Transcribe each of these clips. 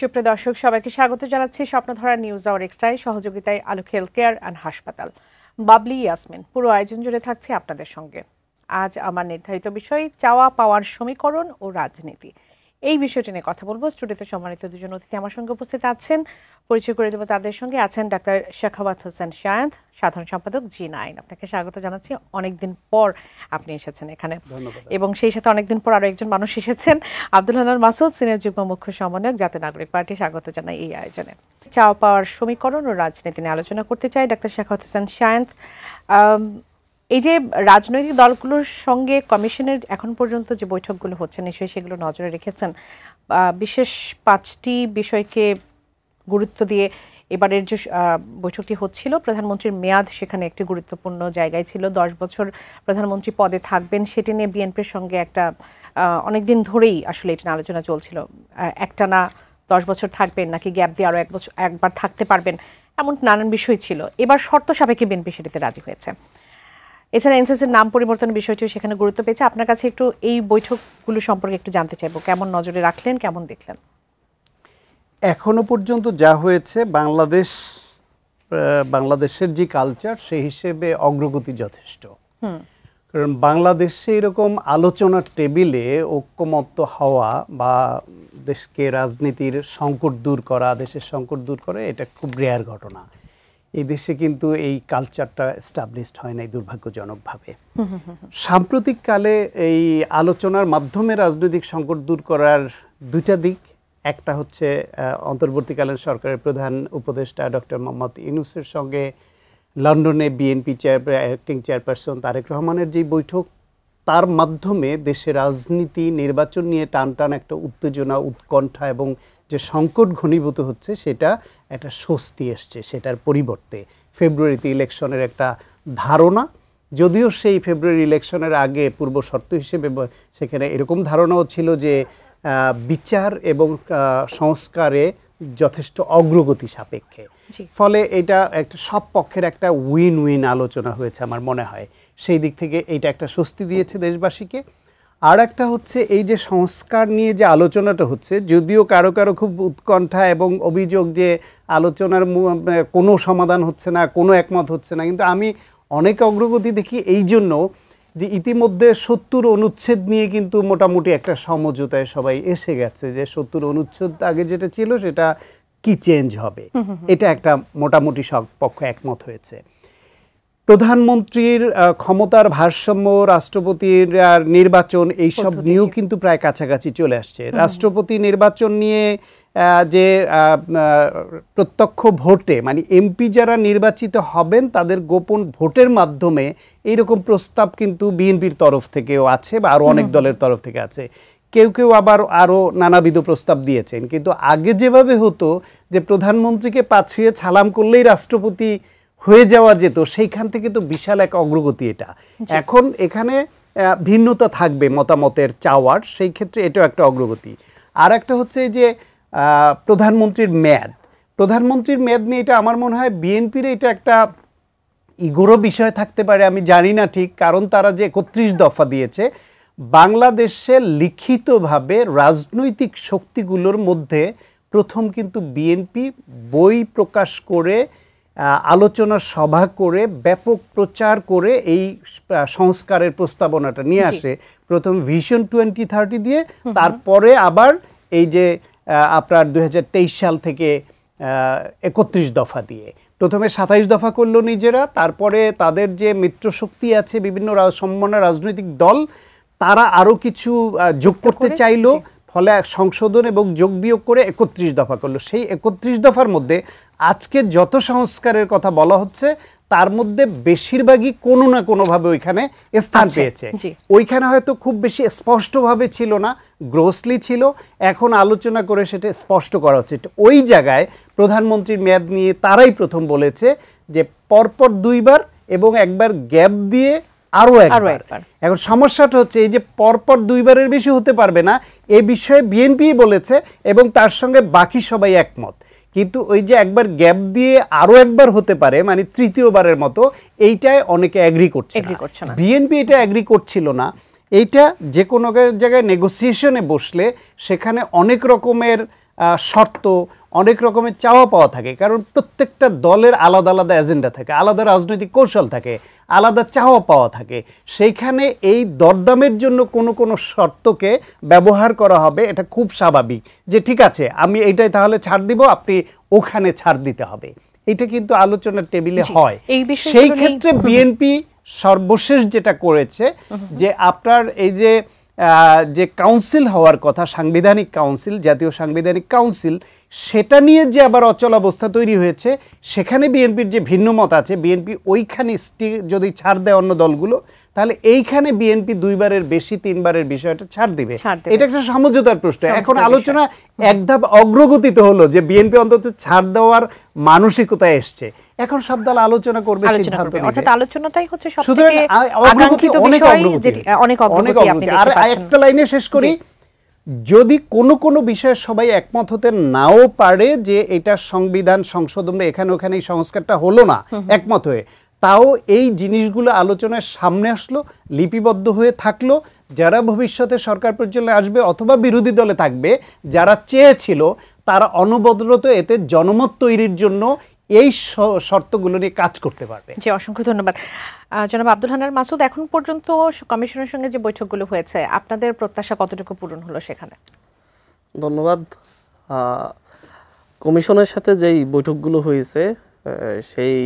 সুপ্রিয় দর্শক সবাইকে স্বাগত জানাচ্ছি স্বপ্নধারা নিউজ আওয়ার এক্সট্রায় সহযোগিতায় আলোক হেলথ কেয়ার অ্যান্ড হাসপাতাল। বাবলি ইয়াসমিন পুরো আয়োজন জুড়ে থাকছে আপনাদের সঙ্গে। আজ আমার নির্ধারিত বিষয় চাওয়া পাওয়ার সমীকরণ ও রাজনীতি। এই বিষয়টি নিয়ে কথা বলবো। স্টুডিওতে সম্মানিত দুজন অতিথি আমার সঙ্গে উপস্থিত আছেন, পরিচয় করে দেবো তাদের সঙ্গে। আছেন ডাক্তার শেখাওয়াত হোসেন শায়ান্ত, সাধারণ সম্পাদক জি9। আপনাকে স্বাগত জানাচ্ছি, অনেকদিন পর আপনি এসেছেন এখানে, এবং সেই সাথে অনেকদিন পর আরো একজন মানুষ এসেছেন, আব্দুল হান্নান মাসুদ, সিনিয়র যুগ্ম মুখ্য সমন্বয়ক, জাতীয় নাগরিক পার্টি। স্বাগত জানাই এই আয়োজনে। চাওয়া পাওয়ার সমীকরণ ও রাজনীতি নিয়ে আলোচনা করতে চাই। ডাক্তার শেখাওয়াত হোসেন শায়ান্ত, এই যে রাজনৈতিক দলগুলোর সঙ্গে কমিশনের এখন পর্যন্ত যে বৈঠকগুলো হচ্ছে, নিশ্চয়ই সেগুলো নজরে রেখেছেন। বিশেষ 5টি বিষয়কে গুরুত্ব দিয়ে এবারের যে বৈঠকটি হচ্ছিল, প্রধানমন্ত্রীর মেয়াদ সেখানে একটি গুরুত্বপূর্ণ জায়গায় ছিল। 10 বছর প্রধানমন্ত্রী পদে থাকবেন, সেটি নিয়ে বিএনপির সঙ্গে একটা অনেকদিন ধরেই আসলে এটা নিয়ে আলোচনা চলছিল। একটানা 10 বছর থাকবেন নাকি গ্যাপ দিয়ে আরও একবার থাকতে পারবেন, এমন নানান বিষয় ছিল। এবার শর্ত সাপেক্ষে বিএনপি সেটিতে রাজি হয়েছে। এছাড়া এনসিসির নাম পরিবর্তনের বিষয়টিও সেখানে গুরুত্ব পেয়েছে। আপনার কাছে একটু এই বৈঠকগুলো সম্পর্কে একটু জানতে চাইবো, কেমন নজরে রাখলেন, কেমন দেখলেন? এখনো পর্যন্ত যা হয়েছে, বাংলাদেশের যে কালচার সেই হিসেবে অগ্রগতি যথেষ্ট। কারণ বাংলাদেশে এরকম আলোচনার টেবিলে ঐক্যমত্য হওয়া বা দেশকে রাজনীতির সংকট দূর করা, দেশের সংকট দূর করা, এটা খুব রেয়ার ঘটনা। এই দেশে কিন্তু এই কালচারটা এস্টাবলিশড হয় নাই দুর্ভাগ্যজনকভাবে। সাম্প্রতিককালে এই আলোচনার মাধ্যমে রাজনৈতিক সংকট দূর করার দুইটা দিক। একটা হচ্ছে অন্তর্বর্তীকালীন সরকারের প্রধান উপদেষ্টা ডক্টর মোহাম্মদ ইউনূসের সঙ্গে লন্ডনে বিএনপি অ্যাক্টিং চেয়ারপারসন তারেক রহমানের যে বৈঠক, তার মাধ্যমে দেশের রাজনীতি নির্বাচন নিয়ে টান একটা উত্তেজনা, উৎকণ্ঠা এবং যে সংকট ঘনীভূত হচ্ছে, সেটা একটা স্বস্তি এসছে। সেটার পরিবর্তে ফেব্রুয়ারিতে ইলেকশনের একটা ধারণা, যদিও সেই ফেব্রুয়ারি ইলেকশনের আগে পূর্ব শর্ত হিসেবে সেখানে এরকম ধারণাও ছিল যে বিচার এবং সংস্কারে যথেষ্ট অগ্রগতি সাপেক্ষে। ফলে এটা একটা সব পক্ষের একটা উইন উইন আলোচনা হয়েছে আমার মনে হয়। সেই দিক থেকে এইটা একটা স্বস্তি দিয়েছে দেশবাসীকে। আর একটা হচ্ছে এই যে সংস্কার নিয়ে যে আলোচনাটা হচ্ছে, যদিও কারো খুব উৎকণ্ঠা এবং অভিযোগ যে আলোচনার কোনো সমাধান হচ্ছে না, কোনো একমত হচ্ছে না, কিন্তু আমি অনেক অগ্রগতি দেখি এই জন্য যে ইতিমধ্যে 70 অনুচ্ছেদ নিয়ে কিন্তু মোটামুটি একটা সমঝোতায় সবাই এসে গেছে যে 70 অনুচ্ছেদ আগে যেটা ছিল সেটা কি চেঞ্জ হবে, এটা একটা মোটামুটি সব পক্ষ একমত হয়েছে। প্রধানমন্ত্রীর ক্ষমতার ভারসাম্য, রাষ্ট্রপতির নির্বাচন, এইসব নিয়েও কিন্তু প্রায় কাছাকাছি চলে আসছে। রাষ্ট্রপতি নির্বাচন নিয়ে যে প্রত্যক্ষ ভোটে, মানে এমপি যারা নির্বাচিত হবেন তাদের গোপন ভোটের মাধ্যমে এইরকম প্রস্তাব কিন্তু বিএনপির তরফ থেকেও আছে বা আরও অনেক দলের তরফ থেকে আছে। কেউ আবার আরও নানাবিধ প্রস্তাব দিয়েছেন। কিন্তু আগে যেভাবে হতো যে প্রধানমন্ত্রীকে পাছুয়ে সালাম করলেই রাষ্ট্রপতি হয়ে যাওয়া যেত, সেইখান থেকে তো বিশাল এক অগ্রগতি এটা। এখন এখানে ভিন্নতা থাকবে মতামতের চাওয়ার, সেই ক্ষেত্রে এটাও একটা অগ্রগতি। আর একটা হচ্ছে যে প্রধানমন্ত্রীর মেয়াদ নিয়ে এটা আমার মনে হয় বিএনপির এটা একটা ইগোরও বিষয় থাকতে পারে, আমি জানি না ঠিক। কারণ তারা যে 31 দফা দিয়েছে, বাংলাদেশে লিখিতভাবে রাজনৈতিক শক্তিগুলোর মধ্যে প্রথম কিন্তু বিএনপি বই প্রকাশ করে, আলোচনা সভা করে, ব্যাপক প্রচার করে এই সংস্কারের প্রস্তাবনাটা নিয়ে আসে। প্রথম ভিশন 2030 দিয়ে, তারপরে আবার এই যে আপনার 2023 সাল থেকে 31 দফা দিয়ে। প্রথমে 27 দফা করলো নিজেরা, তারপরে তাদের যে মিত্রশক্তি আছে বিভিন্ন সম্মানের রাজনৈতিক দল, তারা আরও কিছু যোগ করতে চাইলো, ফলে সংশোধন এবং যোগ বিয়োগ করে 31 দফা করলো। সেই 31 দফার মধ্যে আজকে যত সংস্কারের কথা বলা হচ্ছে, তার মধ্যে বেশিরভাগই কোনো না কোনোভাবে ওইখানে স্থান পেয়েছে। ওইখানে হয়তো খুব বেশি স্পষ্টভাবে ছিল না, গ্রোসলি ছিল, এখন আলোচনা করে সেটা স্পষ্ট করা হচ্ছে। ওই জায়গায় প্রধানমন্ত্রীর মেয়াদ নিয়ে তারাই প্রথম বলেছে যে পরপর 2 বার এবং একবার গ্যাপ দিয়ে আরও একবার। এখন সমস্যাটা হচ্ছে এই যে পরপর 2 বারের বেশি হতে পারবে না, এ বিষয়ে বিএনপি বলেছে এবং তার সঙ্গে বাকি সবাই একমত। কিন্তু ওই যে একবার গ্যাপ দিয়ে আরও একবার হতে পারে, মানে তৃতীয়বারের মতো, এইটায় অনেকে অ্যাগ্রি করছে না। বিএনপি এটা অ্যাগ্রি করছিল না। এইটা যে কোনো জায়গায় নেগোসিয়েশনে বসলে সেখানে অনেক রকমের শর্ত, অনেক রকমের চাওয়া পাওয়া থাকে, কারণ প্রত্যেকটা দলের আলাদা আলাদা এজেন্ডা থাকে, আলাদা রাজনৈতিক কৌশল থাকে, আলাদা চাওয়া পাওয়া থাকে। সেইখানে এই দরদামের জন্য কোনো কোনো শর্তকে ব্যবহার করা হবে, এটা খুব স্বাভাবিক যে ঠিক আছে আমি এইটাই তাহলে ছাড় দিব, আপনি ওখানে ছাড় দিতে হবে। এটা কিন্তু আলোচনার টেবিলে হয়। সেই ক্ষেত্রে বিএনপি সর্বশেষ যেটা করেছে যে আপনার এই যে কাউন্সিল হওয়ার কথা, সাংবিধানিক কাউন্সিল, জাতীয় সাংবিধানিক কাউন্সিল, সেটা নিয়ে যে আবার অচলাবস্থা তৈরি হয়েছে, সেখানে বিএনপির যে ভিন্ন মত আছে, বিএনপি ওইখানে যদি ছাড় দেয় অন্য দলগুলো, তাহলে এইখানে বিএনপি 2বারের বেশি 3বারের বিষয়টা ছাড় দিবে। এটা একটা সমঝোতার প্রশ্ন। এখন আলোচনা এক ধাপ অগ্রগতিতে হলো যে বিএনপি অন্তত ছাড় দেওয়ার মানসিকতায় এসছে। এখন সব দল আলোচনা করবে, সিদ্ধান্ত নেবে। অর্থাৎ আলোচনাটাই হচ্ছে সবথেকে আকাঙ্ক্ষিত বিষয়, যেটি অনেক অগ্রগতি আপনি দেখতে পাচ্ছেন। আর একটা লাইনে শেষ করি, যদি কোনো কোনো বিষয়ে সবাই একমত হতে নাও পারে যে এটা সংবিধান সংশোধনে এখানে ওখানে এই সংস্কারটা হলো না একমত হয়ে, তাও এই জিনিসগুলো আলোচনার সামনে আসলো, লিপিবদ্ধ হয়ে থাকলো। যারা ভবিষ্যতে সরকার পরিচালনায় আসবে অথবা বিরোধী দলে থাকবে, যারা চেয়েছিল, তারা অনবরত এতে জনমত তৈরির জন্য এই শর্তগুলো নিয়ে কাজ করতে পারবে। জি, অসংখ্য ধন্যবাদ জনাব আব্দুল হান্নান মাসুদ। এখন পর্যন্ত কমিশনের সঙ্গে যে বৈঠকগুলো হয়েছে, আপনাদের প্রত্যাশা কতটুকু পূরণ হলো সেখানে? ধন্যবাদ। কমিশনের সাথে যেই বৈঠকগুলো হয়েছে, সেই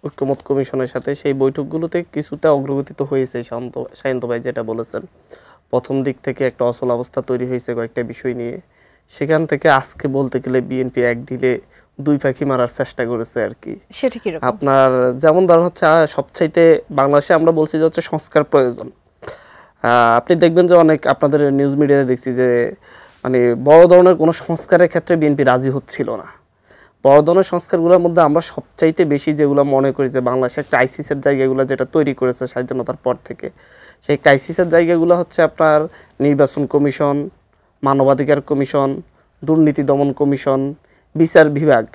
ঐক্যমত কমিশনের সাথে সেই বৈঠকগুলোতে কিছুটা অগ্রগতি তো হয়েছে। শান্ত ভাই যেটা বলেছেন, প্রথম দিক থেকে একটা অচল অবস্থা তৈরি হয়েছে কয়েকটা বিষয় নিয়ে। সেখান থেকে আজকে বলতে গেলে বিএনপি এক ঢিলে 2 পাখি মারার চেষ্টা করেছে আর কি। সেটা কি রকম? আপনার যেমন ধরুন হচ্ছে সবচাইতে বাংলাদেশে আমরা বলছি যে হচ্ছে সংস্কার প্রয়োজন। আপনি দেখবেন যে অনেক আপনাদের নিউজ মিডিয়াতে দেখছি যে মানে বড় ধরনের কোনো সংস্কারের ক্ষেত্রে বিএনপি রাজি হচ্ছিল না। বড় ধরনের সংস্কারগুলোর মধ্যে আমরা সবচাইতে বেশি যেগুলো মনে করি যে বাংলাদেশের ক্রাইসিসের জায়গাগুলো যেটা তৈরি করেছে স্বাধীনতার পর থেকে, সেই ক্রাইসিসের জায়গাগুলো হচ্ছে আপনার নির্বাচন কমিশন, মানবাধিকার কমিশন, দুর্নীতি দমন কমিশন, বিচার বিভাগ।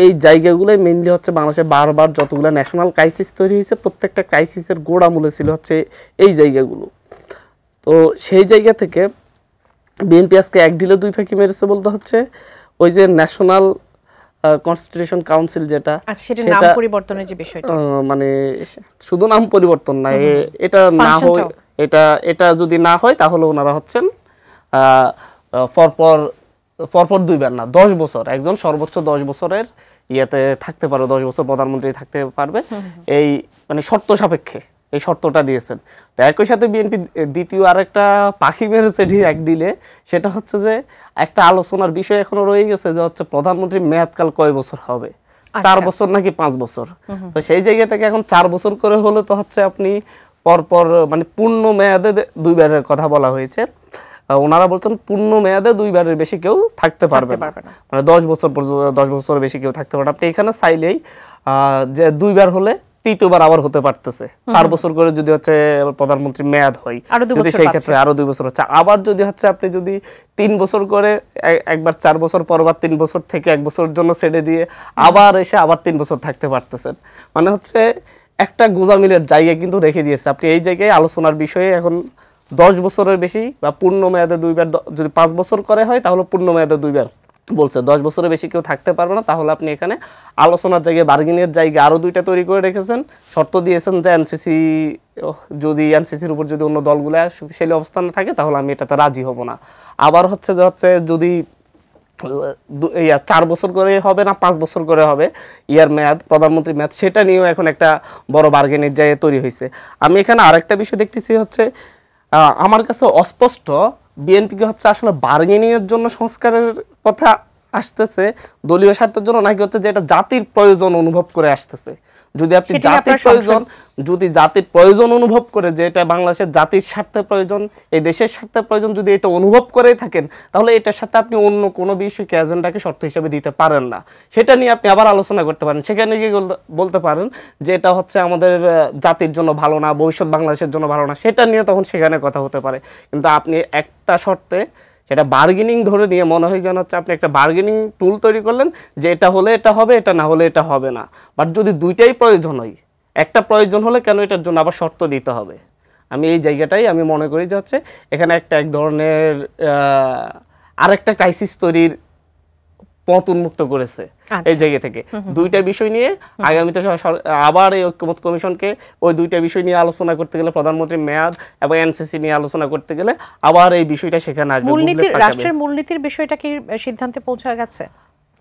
এই জায়গাগুলোই মেইনলি হচ্ছে বাংলাদেশে বারবার যতগুলো ন্যাশনাল ক্রাইসিস তৈরি হয়েছে, প্রত্যেকটা ক্রাইসিসের গোড়া মূলে ছিল হচ্ছে এই জায়গাগুলো। তো সেই জায়গা থেকে বিএনপি আজকে এক ঢিলে 2 পাখি মেরেছে বলতে হচ্ছে ওই যে ন্যাশনাল কনস্টিটিউশন কাউন্সিল যেটা, সেটা নাম পরিবর্তনের যে বিষয়টা, মানে শুধু নাম পরিবর্তন না, এটা না হয়, এটা যদি না হয় তাহলে ওনারা হচ্ছেন পরপর 2বার না 10 বছর, একজন সর্বোচ্চ 10 বছরের ইয়েতে থাকতে পারবে, 10 বছর প্রধানমন্ত্রী থাকতে পারবে, এই মানে শর্ত সাপেক্ষে এই শর্তটা দিয়েছেন। তো একই সাথে বিএনপি দ্বিতীয় আরেকটা পাখি মেরেছে এক ডিলে, সেটা হচ্ছে যে একটা আলোচনার বিষয় এখনো রয়ে গেছে যে হচ্ছে প্রধানমন্ত্রীর মেয়াদকাল কয় বছর হবে, 4 বছর নাকি 5 বছর। তো সেই জায়গা থেকে এখন 4 বছর করে হলে তো হচ্ছে আপনি পরপর মানে পূর্ণ মেয়াদে 2বারের কথা বলা হয়েছে। ওনারা বলছেন পূর্ণ মেয়াদে 2বারের বেশি কেউ থাকতে পারবে না, মানে 10 বছর পর্যন্ত 10 বছরের বেশি কেউ থাকতে পারবে না। আপনি এখানে চাইলেই যে 2বার হলে 3বার আবার হতে পারতেছে, 4 বছর করে যদি হচ্ছে প্রধানমন্ত্রী মেয়াদ হয়, যদি সেই ক্ষেত্রে আরো 2 বছর হচ্ছে। আবার যদি হচ্ছে আপনি যদি 3 বছর করে একবার 4 বছর পরবার 3 বছর থেকে 1 বছরের জন্য ছেড়ে দিয়ে আবার এসে আবার 3 বছর থাকতে পারতেছেন, মানে হচ্ছে একটা গোজামিলের জায়গা কিন্তু রেখে দিয়েছে। আপনি এই জায়গায় আলোচনার বিষয়ে এখন 10 বছরের বেশি বা পূর্ণ মেয়াদে 2বার, যদি 5 বছর করে হয় তাহলে পূর্ণ মেয়াদে 2বার বলছে, 10 বছরের বেশি কেউ থাকতে পারবে না। তাহলে আপনি এখানে আলোচনার জায়গায় বার্গেনিংয়ের জায়গা আরো 2টা তৈরি করে রেখেছেন, শর্ত দিয়েছেন যে এনসিসি, যদি এনসিসির উপর যদি অন্য দলগুলো শক্তিশালী অবস্থানে থাকে তাহলে আমি এটাতে রাজি হব না। আবার হচ্ছে যে হচ্ছে যদি 4 বছর করে হবে না 5 বছর করে হবে ইয়ার মেয়াদ, প্রধানমন্ত্রী মেয়াদ, সেটা নিয়েও এখন একটা বড় বার্গেনের জায়গায় তৈরি হয়েছে। আমি এখানে আরেকটা বিষয় দেখতেছি হচ্ছে আমার কাছে অস্পষ্ট, বিএনপিকে হচ্ছে আসলে বার্গেনিং এর জন্য সংস্কারের কথা আসতেছে দলীয় স্বার্থের জন্য, নাকি হচ্ছে যে এটা জাতির প্রয়োজন অনুভব করে আসতেছে। যদি আপনি জাতির প্রয়োজন অনুভব করে যে এটা বাংলাদেশের জাতির স্বার্থের প্রয়োজন, এই দেশের স্বার্থের প্রয়োজন, যদি এটা অনুভব করেই থাকেন তাহলে এটার সাথে আপনি অন্য কোনো বিষয়কে এজেন্ডাকে শর্ত হিসেবে দিতে পারেন না। সেটা নিয়ে আপনি আবার আলোচনা করতে পারেন, সেখানে গিয়ে বলতে পারেন যে এটা হচ্ছে আমাদের জাতির জন্য ভালো না, ভবিষ্যৎ বাংলাদেশের জন্য ভালো না, সেটা নিয়ে তখন সেখানে কথা হতে পারে। কিন্তু আপনি একটা শর্তে সেটা বার্গেনিং ধরে নিয়ে মনে হয় যেন হচ্ছে আপনি একটা বার্গেনিং টুল তৈরি করলেন যে এটা হলে এটা হবে, এটা না হলে এটা হবে না। বাট যদি 2টাই প্রয়োজন হয়, একটা প্রয়োজন হলে কেন এটার জন্য আবার শর্ত দিতে হবে? আমি এই জায়গাটাই আমি মনে করি যে হচ্ছে এখানে এক ধরনের আরেকটা ক্রাইসিস তৈরির পথ উন্মুক্ত করেছে এই জায়গা থেকে। দুইটা বিষয় নিয়ে আগামীতে আবার এই ঐক্যমত কমিশনকে ওই দুইটা বিষয় নিয়ে আলোচনা করতে গেলে, প্রধানমন্ত্রীর মেয়াদ এবং এনসিসি নিয়ে আলোচনা করতে গেলে আবার এই বিষয়টা সেখানে আসবে। রাষ্ট্রের মূলনীতির বিষয়টা কি সিদ্ধান্তে পৌঁছা গেছে?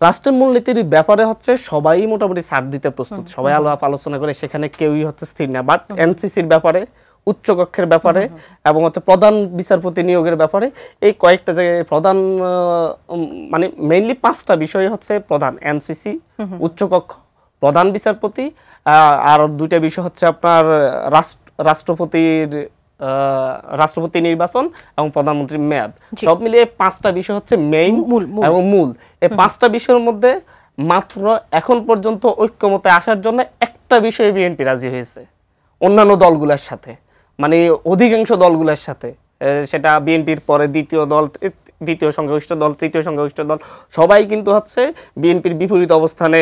রাষ্ট্রের মূলনীতির ব্যাপারে হচ্ছে সবাই মোটামুটি ছাড় দিতে প্রস্তুত, সবাই আলোচনা করে, সেখানে কেউই হচ্ছে স্থির না। বাট এনসিসির ব্যাপারে, উচ্চকক্ষের ব্যাপারে এবং হচ্ছে প্রধান বিচারপতি নিয়োগের ব্যাপারে এই কয়েকটা জায়গায় প্রধান মানে মেইনলি 5টা বিষয় হচ্ছে প্রধান: এনসিসি, উচ্চকক্ষ, প্রধান বিচারপতি, আর 2টা বিষয় হচ্ছে আপনার রাষ্ট্রপতি নির্বাচন এবং প্রধানমন্ত্রীর মেয়াদ। সব মিলিয়ে 5টা বিষয় হচ্ছে মেইন এবং মূল। এই 5টা বিষয়ের মধ্যে মাত্র এখন পর্যন্ত ঐক্যমতে আসার জন্য একটা বিষয়ে বিএনপি রাজি হয়েছে অন্যান্য দলগুলোর সাথে, মানে অধিকাংশ দলগুলোর সাথে। সেটা বিএনপির পরে দ্বিতীয় দল, দ্বিতীয় সংখ্যাগরিষ্ঠ দল, তৃতীয় সংখ্যাগরিষ্ঠ দল, সবাই কিন্তু হচ্ছে বিএনপির বিপরীত অবস্থানে,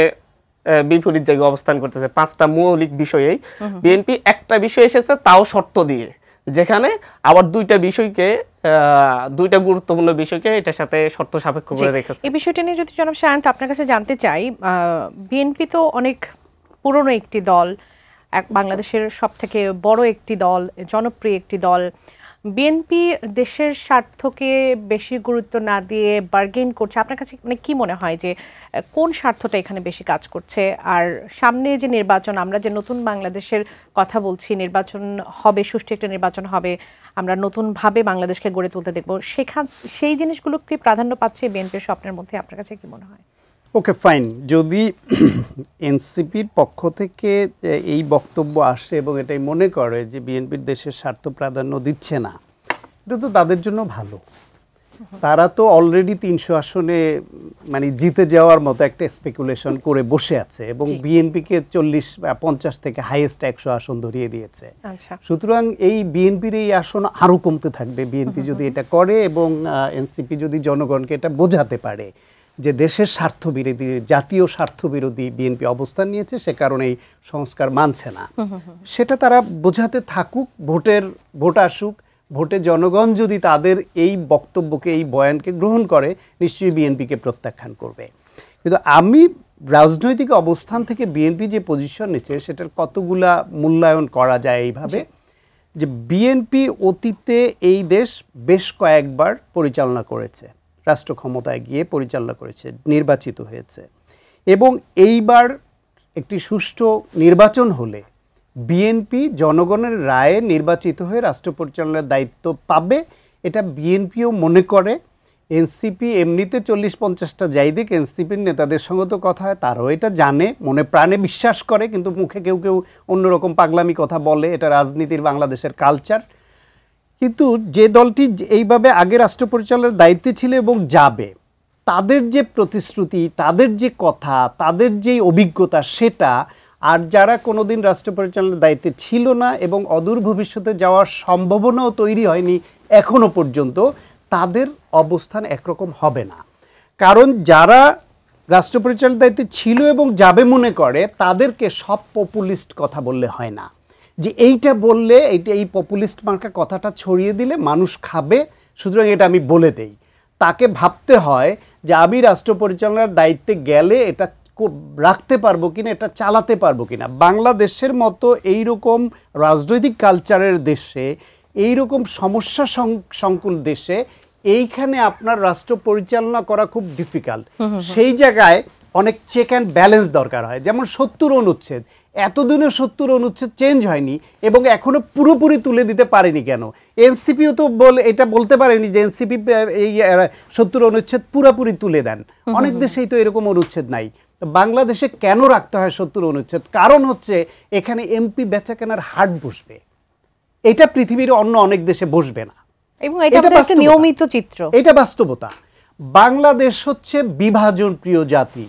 বিপরীত জায়গায় অবস্থান করতেছে। 5টা মৌলিক বিষয়েই বিএনপি একটা বিষয় এসেছে, তাও শর্ত দিয়ে, যেখানে আবার 2টা বিষয়কে, 2টা গুরুত্বপূর্ণ বিষয়কে এটার সাথে শর্ত সাপেক্ষ করে রেখেছে। এই বিষয়টা নিয়ে যদি জনাব শায়ান্ত আপনার কাছে জানতে চাই, বিএনপি তো অনেক পুরনো একটি দল, বাংলাদেশের সবথেকে বড় একটি দল, জনপ্রিয় একটি দল। বিএনপি দেশের স্বার্থকে বেশি গুরুত্ব না দিয়ে বার্গেন করছে। আপনার কাছে মানে কি মনে হয় যে কোন স্বার্থটা এখানে বেশি কাজ করছে? আর সামনে যে নির্বাচন, আমরা যে নতুন বাংলাদেশের কথা বলছি, নির্বাচন হবে, সুষ্ঠু একটা নির্বাচন হবে, আমরা নতুনভাবে বাংলাদেশকে গড়ে তুলতে দেখব, সেই জিনিসগুলো কি প্রাধান্য পাচ্ছে বিএনপির স্বপ্নের মধ্যে? আপনার কাছে কি মনে হয়? ওকে, ফাইন। যদি এনসিপির পক্ষ থেকে এই বক্তব্য আসে এবং এটাই মনে করে যে বিএনপির দেশের স্বার্থ প্রাধান্য দিচ্ছে না, এটা তো তাদের জন্য ভালো। তারা তো অলরেডি 300 আসনে মানে জিতে যাওয়ার মতো একটা স্পেকুলেশন করে বসে আছে এবং বিএনপিকে 40-50 থেকে হাইয়েস্ট 100 আসন ধরিয়ে দিয়েছে। সুতরাং এই বিএনপির এই আসন আরও কমতে থাকবে বিএনপি যদি এটা করে, এবং এনসিপি যদি জনগণকে এটা বোঝাতে পারে যে দেশের স্বার্থবিরোধী, জাতীয় স্বার্থবিরোধী বিএনপি অবস্থান নিয়েছে, সে কারণে এই সংস্কার মানছে না, সেটা তারা বোঝাতে থাকুক। ভোট আসুক, ভোটে জনগণ যদি তাদের এই বক্তব্যকে, এই বয়ানকে গ্রহণ করে, নিশ্চয়ই বিএনপিকে প্রত্যাখ্যান করবে। কিন্তু আমি রাজনৈতিক অবস্থান থেকে বিএনপি যে পজিশন নিচ্ছে সেটার কতগুলা মূল্যায়ন করা যায় এইভাবে যে বিএনপি অতীতে এই দেশ বেশ কয়েকবার পরিচালনা করেছে, রাষ্ট্র ক্ষমতায় গিয়ে পরিচালনা করেছে, নির্বাচিত হয়েছে, এবং এইবার একটি সুষ্ঠু নির্বাচন হলে বিএনপি জনগণের রায়ে নির্বাচিত হয়ে রাষ্ট্র পরিচালনার দায়িত্ব পাবে, এটা বিএনপিও মনে করে। এনসিপি এমনিতে 40-50টা যাই দিক, এনসিপির নেতাদের সঙ্গে তো কথা হয়, তারাও এটা জানে, মনে প্রাণে বিশ্বাস করে, কিন্তু মুখে কেউ কেউ অন্যরকম পাগলামি কথা বলে, এটা রাজনীতির বাংলাদেশের কালচার। কিন্তু যে দলটি এইভাবে আগে রাষ্ট্র পরিচালনার দায়িত্বে ছিল এবং যাবে, তাদের যে প্রতিশ্রুতি, তাদের যে কথা, তাদের যে অভিজ্ঞতা, সেটা আর যারা কোনোদিন রাষ্ট্র পরিচালনার দায়িত্বে ছিল না এবং অদূর ভবিষ্যতে যাওয়ার সম্ভাবনাও তৈরি হয়নি এখনো পর্যন্ত, তাদের অবস্থান একরকম হবে না। কারণ যারা রাষ্ট্র পরিচালনার দায়িত্বে ছিল এবং যাবে মনে করে, তাদেরকে সব পপুলিস্ট কথা বললে হয় না, যে এইটা বললে, এই পপুলিস্ট মার্কা কথাটা ছড়িয়ে দিলে মানুষ খাবে, সুতরাং এটা আমি বলে দেই। তাকে ভাবতে হয় যে আমি রাষ্ট্র পরিচালনার দায়িত্বে গেলে এটা রাখতে পারবো কিনা, এটা চালাতে পারবো কিনা। বাংলাদেশের মতো এইরকম রাজনৈতিক কালচারের দেশে, এইরকম সমস্যা সংকুল দেশে, এইখানে আপনার রাষ্ট্র পরিচালনা করা খুব ডিফিকাল্ট। সেই জায়গায় অনেক চেক অ্যান্ড ব্যালেন্স দরকার হয়। যেমন 70 অনুচ্ছেদ, এতদিনে 70 অনুচ্ছেদ চেঞ্জ হয়নি এবং এখনো পুরোপুরি তুলে দিতে পারেনি কেন? এনসিপিও তো এটা বলতে পারেনি যে এনসিপি এই 70 অনুচ্ছেদ পুরোপুরি তুলে দেন। অনেক দেশেই তো এরকম অনুচ্ছেদ নাই। বাংলাদেশে কেন রাখতে হয় 70 অনুচ্ছেদ? কারণ হচ্ছে এখানে এমপি বেচাকেনার হাট বসবে, এটা পৃথিবীর অন্য অনেক দেশে বসবে না, এবং এটা একটা নিয়মিত চিত্র, এটা বাস্তবতা। বাংলাদেশ হচ্ছে বিভাজন প্রিয় জাতি,